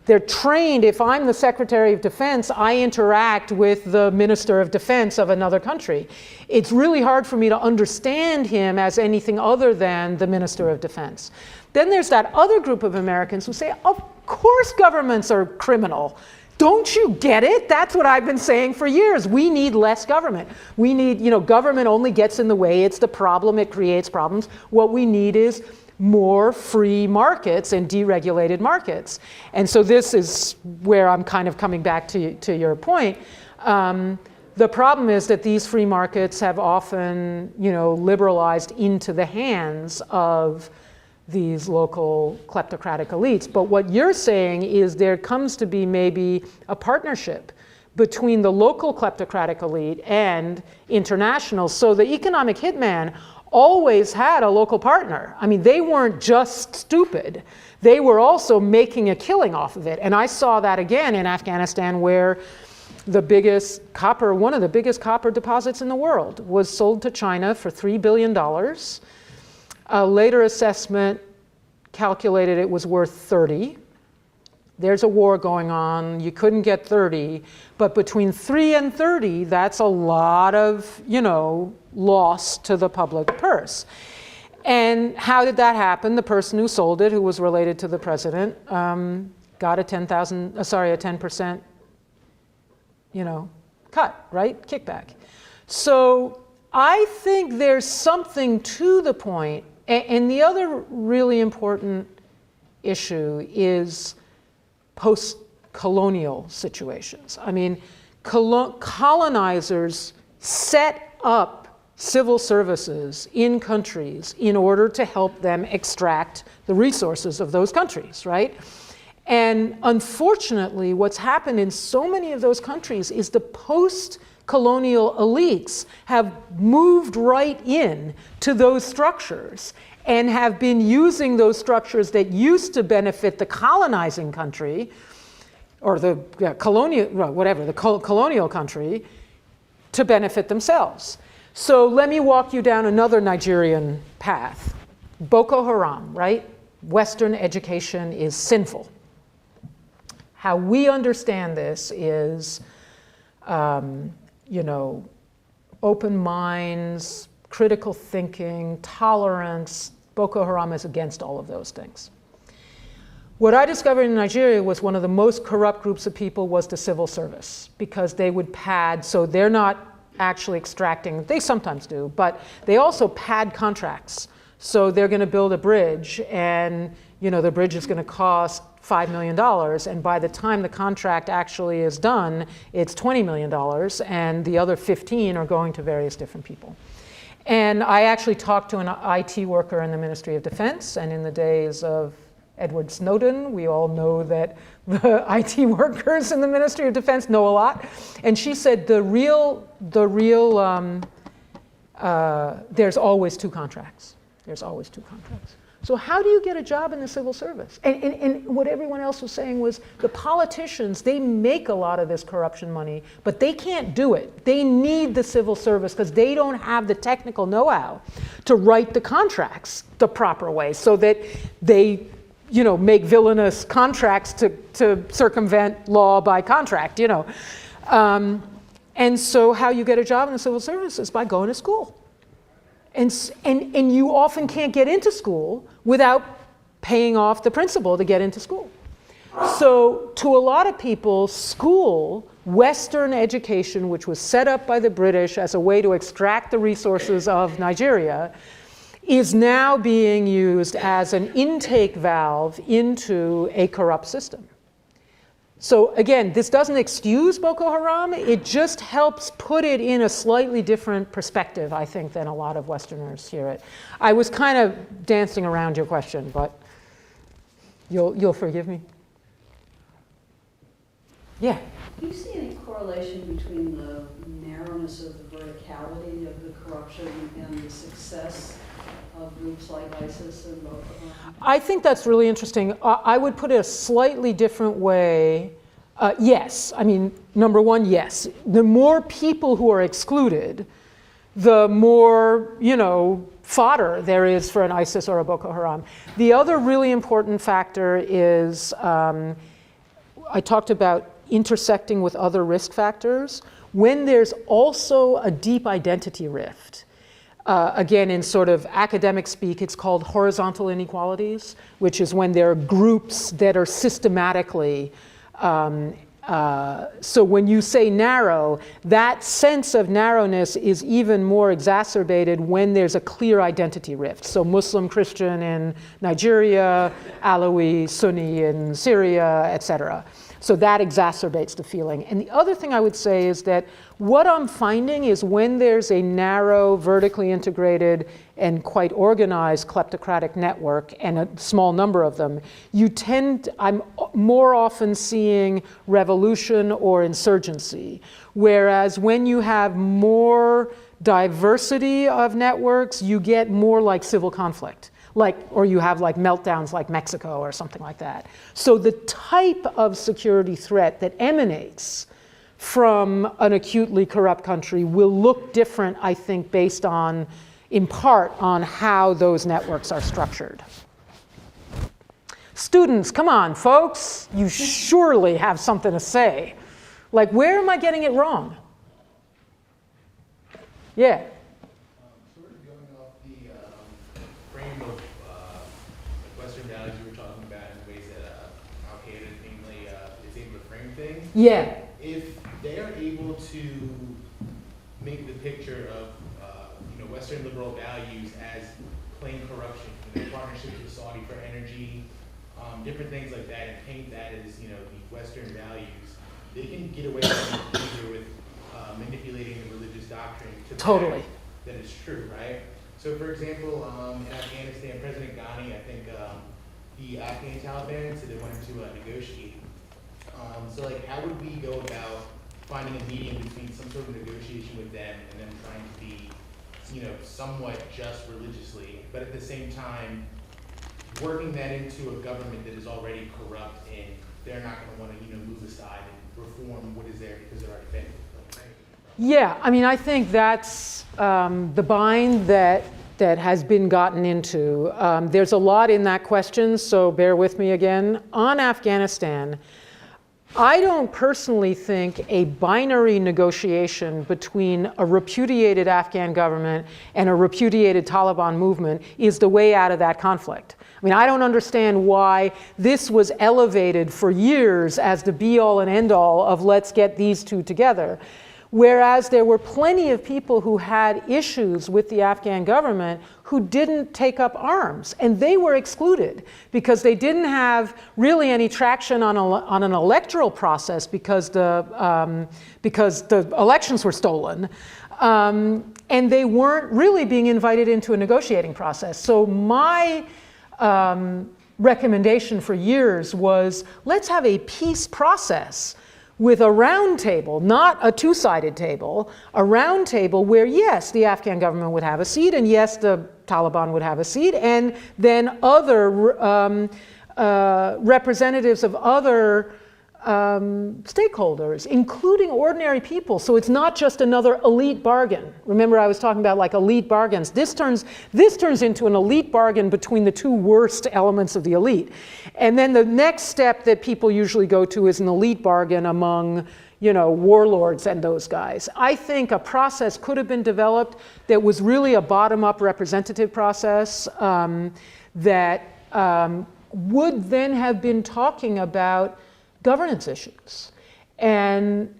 They're trained, if I'm the Secretary of Defense, I interact with the Minister of Defense of another country. It's really hard for me to understand him as anything other than the Minister of Defense. Then there's that other group of Americans who say, of course governments are criminal. Don't you get it? That's what I've been saying for years. We need less government. We need, you know, government only gets in the way. It's the problem, it creates problems. What we need is more free markets and deregulated markets. And so this is where I'm kind of coming back to your point. The problem is that these free markets have often, you know, liberalized into the hands of these local kleptocratic elites. But what you're saying is there comes to be maybe a partnership between the local kleptocratic elite and international. So the economic hitman always had a local partner. I mean, they weren't just stupid. They were also making a killing off of it. And I saw that again in Afghanistan, where the biggest copper, one of the biggest copper deposits in the world, was sold to China for $3 billion. A later assessment calculated it was worth 30. There's a war going on, you couldn't get 30, but between 3 and 30, that's a lot of, you know, loss to the public purse. And how did that happen? The person who sold it, who was related to the president, got a 10%, you know, cut, right? Kickback. So I think there's something to the point, and the other really important issue is post-colonial situations. I mean, colonizers set up civil services in countries in order to help them extract the resources of those countries, right? And unfortunately, what's happened in so many of those countries is the post-colonial elites have moved right in to those structures and have been using those structures that used to benefit the colonizing country or the colonial country to benefit themselves. So let me walk you down another Nigerian path. Boko Haram, right? Western education is sinful. How we understand this is, open minds, critical thinking, tolerance. Boko Haram is against all of those things. What I discovered in Nigeria was one of the most corrupt groups of people was the civil service, because they would pad, so they're not actually extracting, they sometimes do, but they also pad contracts. So they're going to build a bridge, and the bridge is going to cost $5 million, and by the time the contract actually is done, it's $20 million, and the other 15 are going to various different people. And I actually talked to an IT worker in the Ministry of Defense, and in the days of Edward Snowden, we all know that the IT workers in the Ministry of Defense know a lot. And she said there's always two contracts. There's always two contracts. So how do you get a job in the civil service? And what everyone else was saying was the politicians, they make a lot of this corruption money, but they can't do it. They need the civil service because they don't have the technical know-how to write the contracts the proper way so that they make villainous contracts to circumvent law by contract, And so how you get a job in the civil service is by going to school. And you often can't get into school without paying off the principal to get into school. So to a lot of people, school, Western education, which was set up by the British as a way to extract the resources of Nigeria, is now being used as an intake valve into a corrupt system. So again, this doesn't excuse Boko Haram, it just helps put it in a slightly different perspective, I think, than a lot of Westerners hear it. I was kind of dancing around your question, but you'll forgive me? Yeah? Do you see any correlation between the narrowness of the verticality of the corruption and the success of groups like ISIS and Boko Haram? I think that's really interesting. I would put it a slightly different way. Yes, I mean, number one, yes. The more people who are excluded, the more, fodder there is for an ISIS or a Boko Haram. The other really important factor is, I talked about intersecting with other risk factors. When there's also a deep identity rift, again, in sort of academic speak, it's called horizontal inequalities, which is when there are groups that are systematically, so when you say narrow, that sense of narrowness is even more exacerbated when there's a clear identity rift. So Muslim, Christian in Nigeria, Alawi, Sunni in Syria, etc. So that exacerbates the feeling. And the other thing I would say is that what I'm finding is when there's a narrow, vertically integrated, and quite organized kleptocratic network, and a small number of them, I'm more often seeing revolution or insurgency. Whereas when you have more diversity of networks, you get more like civil conflict. Or you have meltdowns like Mexico or something like that. So the type of security threat that emanates from an acutely corrupt country will look different, I think, based on, in part, on how those networks are structured. Students, come on, folks. You surely have something to say. Where am I getting it wrong? Yeah. Sort of going off the frame of Western values you were talking about in ways that Al-Qaeda namely is able to frame things. Yeah. If they are able to make the picture of Western liberal values as plain corruption, partnerships with Saudi for energy, different things like that, and paint that as the Western values, they can get away with either with manipulating the religious doctrine to Totally. that it's true, right? So, for example, in Afghanistan, President Ghani, I think the Afghan Taliban said they wanted to negotiate. So, like, how would we go about finding a medium between some sort of negotiation with them and them trying to be, you know, somewhat just religiously, but at the same time working that into a government that is already corrupt and they're not going to want to, you know, move aside and reform what is there because they're already benefiting from it. Yeah, I mean, I think that's the bind that has been gotten into. There's a lot in that question, so bear with me again. On Afghanistan, I don't personally think a binary negotiation between a repudiated Afghan government and a repudiated Taliban movement is the way out of that conflict. I mean, I don't understand why this was elevated for years as the be-all and end-all of let's get these two together. Whereas there were plenty of people who had issues with the Afghan government who didn't take up arms, and they were excluded because they didn't have really any traction on an electoral process because the elections were stolen, and they weren't really being invited into a negotiating process. So my recommendation for years was, let's have a peace process with a round table, not a two-sided table, a round table where, yes, the Afghan government would have a seat, and yes, the Taliban would have a seat, and then other representatives of other stakeholders, including ordinary people. So it's not just another elite bargain. Remember, I was talking about like elite bargains. This turns into an elite bargain between the two worst elements of the elite. And then the next step that people usually go to is an elite bargain among, you know, warlords and those guys. I think a process could have been developed that was really a bottom-up representative process that would then have been talking about governance issues. And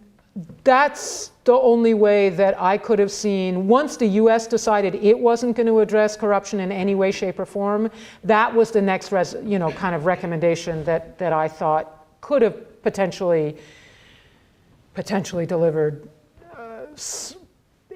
that's the only way that I could have seen, once the US decided it wasn't going to address corruption in any way, shape, or form, that was the next kind of recommendation that I thought could have potentially delivered,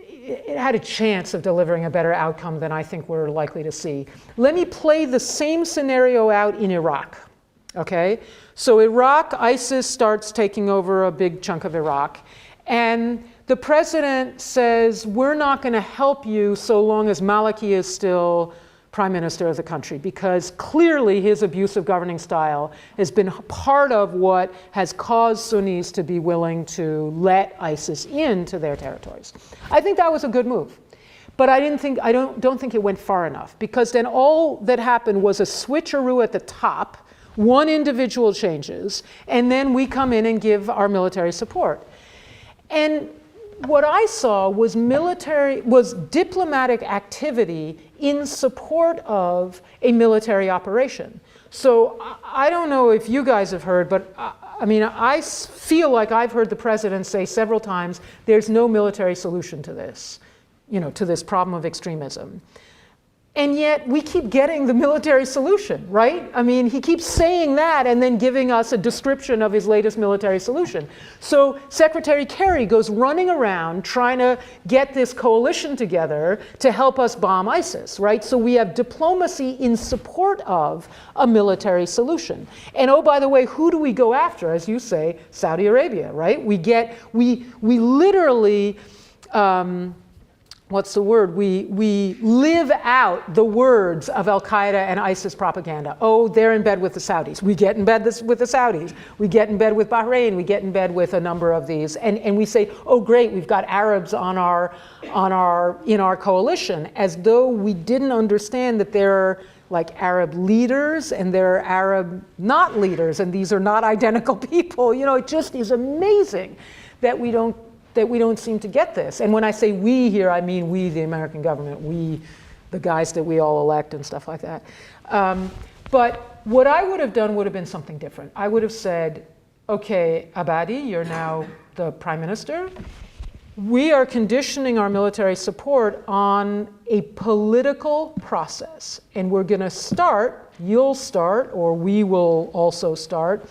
it had a chance of delivering a better outcome than I think we're likely to see. Let me play the same scenario out in Iraq. Okay, so Iraq, ISIS starts taking over a big chunk of Iraq, and the president says, we're not going to help you so long as Maliki is still prime minister of the country, because clearly his abusive governing style has been part of what has caused Sunnis to be willing to let ISIS into their territories. I think that was a good move. But I don't think it went far enough, because then all that happened was a switcheroo at the top. One individual changes, and then we come in and give our military support. And what I saw was diplomatic activity in support of a military operation. So I don't know if you guys have heard, but I mean, I feel like I've heard the president say several times, there's no military solution to this, to this problem of extremism. And yet we keep getting the military solution, right? I mean, he keeps saying that and then giving us a description of his latest military solution. So Secretary Kerry goes running around trying to get this coalition together to help us bomb ISIS, right? So we have diplomacy in support of a military solution. And oh, by the way, who do we go after? As you say, Saudi Arabia, right? We literally, what's the word? We live out the words of Al-Qaeda and ISIS propaganda. Oh, they're in bed with the Saudis. We get in bed with the Saudis. We get in bed with Bahrain. We get in bed with a number of these. And we say, oh, great, we've got Arabs in our coalition, as though we didn't understand that there are like Arab leaders and there are Arab not leaders, and these are not identical people. It just is amazing that we don't seem to get this. And when I say we here, I mean we, the American government, we, the guys that we all elect and stuff like that. But what I would have done would have been something different. I would have said, okay, Abadi, you're now the prime minister. We are conditioning our military support on a political process. And we're going to start, you'll start, or we will also start,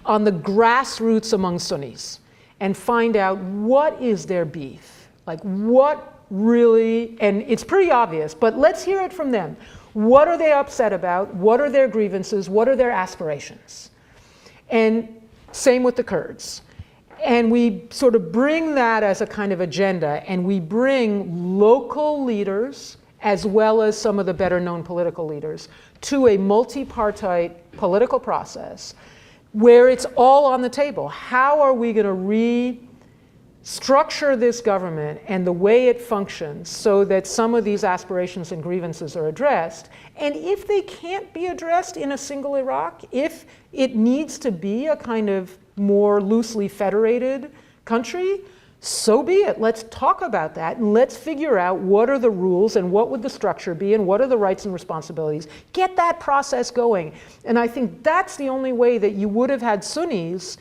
on the grassroots among Sunnis. and find out what is their beef. Like what really, and it's pretty obvious, but let's hear it from them. What are they upset about? What are their grievances? What are their aspirations? And same with the Kurds. And we sort of bring that as a kind of agenda, and we bring local leaders, as well as some of the better known political leaders, to a multi-partite political process where it's all on the table. How are we going to restructure this government and the way it functions so that some of these aspirations and grievances are addressed? And if they can't be addressed in a single Iraq, if it needs to be a kind of more loosely federated country, so be it. Let's talk about that and let's figure out what are the rules and what would the structure be and what are the rights and responsibilities. Get that process going. And I think that's the only way that you would have had Sunnis,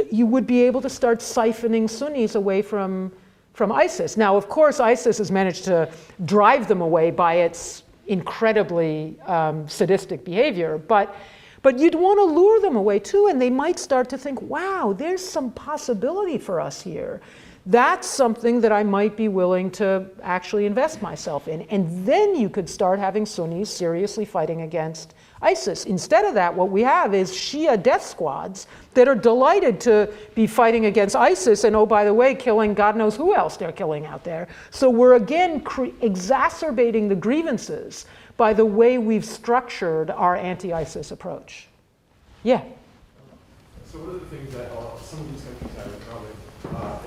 you would be able to start siphoning Sunnis away from ISIS. Now, of course, ISIS has managed to drive them away by its incredibly sadistic behavior, but you'd want to lure them away too, and they might start to think, wow, there's some possibility for us here. That's something that I might be willing to actually invest myself in. And then you could start having Sunnis seriously fighting against ISIS. Instead of that, what we have is Shia death squads that are delighted to be fighting against ISIS, and oh, by the way, killing God knows who else they're killing out there. So we're again exacerbating the grievances by the way we've structured our anti-ISIS approach. Yeah? So one of the things that some of these countries have in common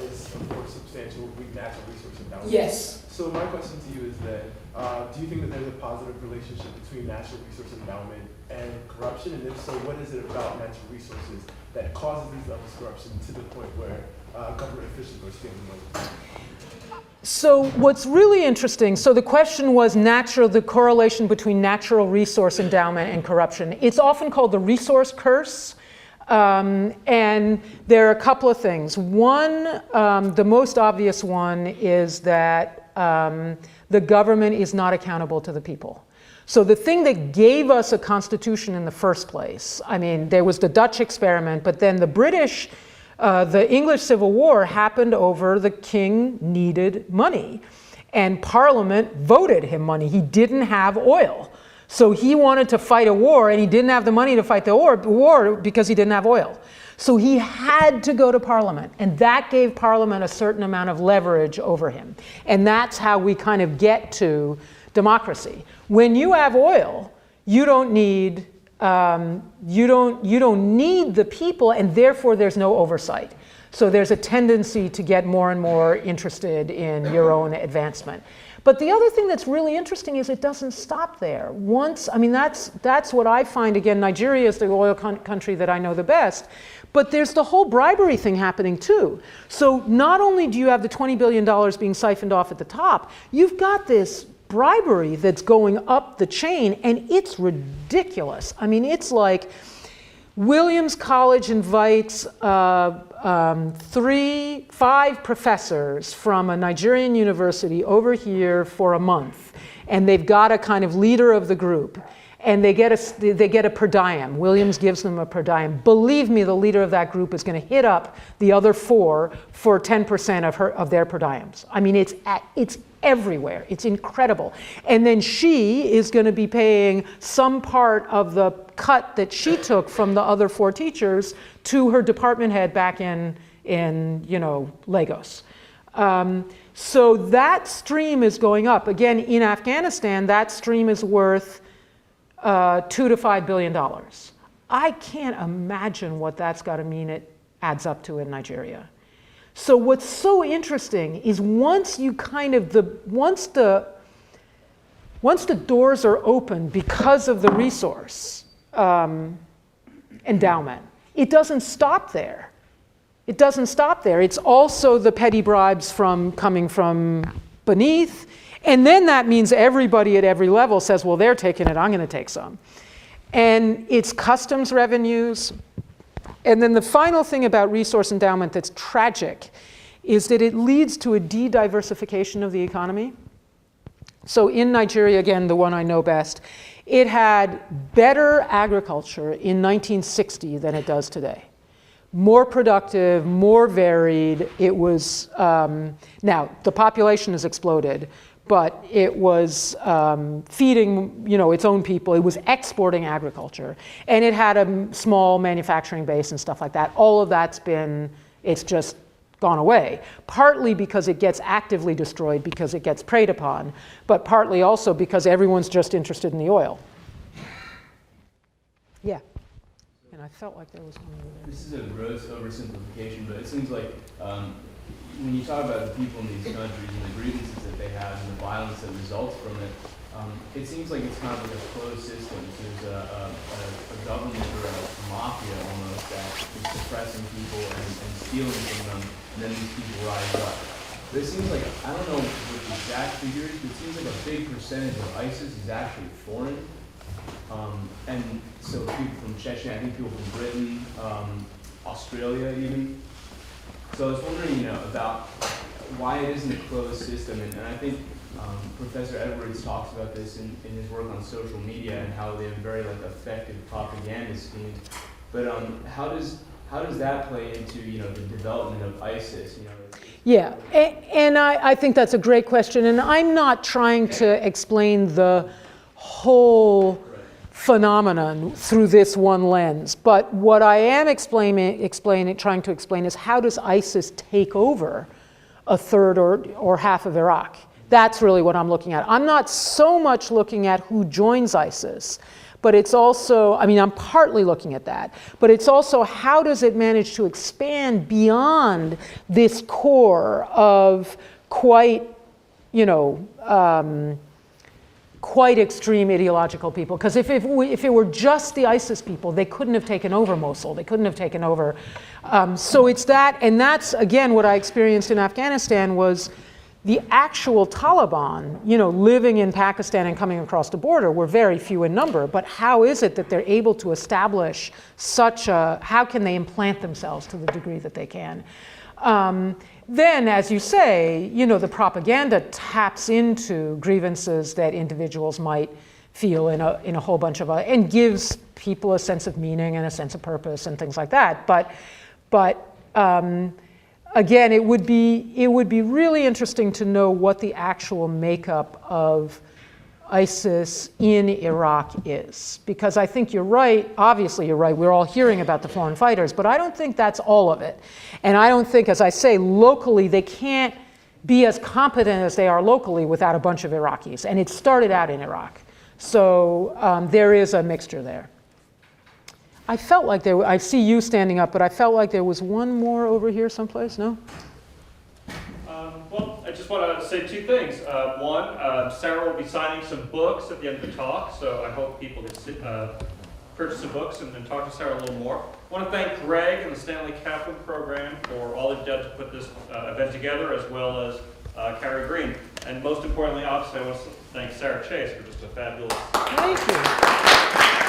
is, of course, substantial weak natural resource endowment. Yes. So my question to you is that, do you think that there's a positive relationship between natural resource endowment and corruption? And if so, what is it about natural resources that causes these levels of corruption to the point where government officials are stealing money? So what's really interesting, so the question was the correlation between natural resource endowment and corruption. It's often called the resource curse. And there are a couple of things. One, the most obvious one is that the government is not accountable to the people. So the thing that gave us a constitution in the first place, I mean, there was the Dutch experiment, but then the English Civil War happened over the king needed money. And Parliament voted him money. He didn't have oil. So he wanted to fight a war, and he didn't have the money to fight the war because he didn't have oil. So he had to go to Parliament, and that gave Parliament a certain amount of leverage over him. And that's how we kind of get to democracy. When you have oil, you don't need the people, and therefore there's no oversight. So there's a tendency to get more and more interested in your own advancement. But the other thing that's really interesting is it doesn't stop there. That's what I find. Again, Nigeria is the oil country that I know the best. But there's the whole bribery thing happening too. So not only do you have the $20 billion being siphoned off at the top, you've got this bribery that's going up the chain, and it's ridiculous. I mean, it's like Williams College invites 5 professors from a Nigerian university over here for a month, and they've got a kind of leader of the group, and they get a per diem. Williams gives them a per diem. Believe me, the leader of that group is going to hit up the other 4 for 10% of their per diems. I mean, it's everywhere. It's incredible. And then she is going to be paying some part of the cut that she took from the other 4 teachers to her department head back in Lagos. So that stream is going up. Again, in Afghanistan, that stream is worth $2 to $5 billion. I can't imagine what that's got to mean it adds up to in Nigeria. So what's so interesting is once the doors are open because of the resource endowment, it doesn't stop there. It doesn't stop there. It's also the petty bribes coming from beneath. And then that means everybody at every level says, well, they're taking it, I'm going to take some. And it's customs revenues. And then the final thing about resource endowment that's tragic is that it leads to a de-diversification of the economy. So in Nigeria, again, the one I know best, it had better agriculture in 1960 than it does today. more productive, more varied. It was, now, the population has exploded, but it was feeding, its own people. It was exporting agriculture. And it had a small manufacturing base and stuff like that. All of that's it's just gone away. Partly because it gets actively destroyed, because it gets preyed upon, but partly also because everyone's just interested in the oil. Yeah. And I felt like there was one over there. This is a gross oversimplification, but it seems like when you talk about the people in these countries and the grievances that they have and the violence that results from it, it seems like it's kind of like a closed system. There's a government or a mafia almost that is suppressing people and stealing from them, and then these people rise up. But it seems like, I don't know what the exact figure is, but it seems like a big percentage of ISIS is actually foreign. And so people from Chechnya, I think people from Britain, Australia even. So I was wondering, about why it isn't a closed system, and I think Professor Edwards talks about this in his work on social media and how they have very effective propaganda schemes. But how does that play into the development of ISIS? Yeah, and I think that's a great question, and I'm not trying to explain the whole phenomenon through this one lens. But what I am trying to explain is how does ISIS take over a third or half of Iraq? That's really what I'm looking at. I'm not so much looking at who joins ISIS, but it's also, I'm partly looking at that, but it's also how does it manage to expand beyond this core of quite extreme ideological people. Because if it were just the ISIS people, they couldn't have taken over Mosul. They couldn't have taken over. So it's that, and that's, again, what I experienced in Afghanistan was the actual Taliban, living in Pakistan and coming across the border were very few in number. But how is it that they're able to establish how can they implant themselves to the degree that they can? Then, as you say, the propaganda taps into grievances that individuals might feel in a whole bunch of and gives people a sense of meaning and a sense of purpose and things like that. But again, it would be really interesting to know what the actual makeup of ISIS in Iraq is. Because I think you're right, obviously you're right, we're all hearing about the foreign fighters, but I don't think that's all of it. And I don't think, as I say, locally they can't be as competent as they are locally without a bunch of Iraqis. And it started out in Iraq. So there is a mixture there. I felt like I see you standing up, but I felt like there was one more over here someplace, no? Well, I just want to say two things. One, Sarah will be signing some books at the end of the talk, so I hope people can purchase some books and then talk to Sarah a little more. I want to thank Greg and the Stanley Kaplan program for all they've done to put this event together, as well as Carrie Green. And most importantly, obviously, I want to thank Sarah Chayes for just a fabulous... Thank you.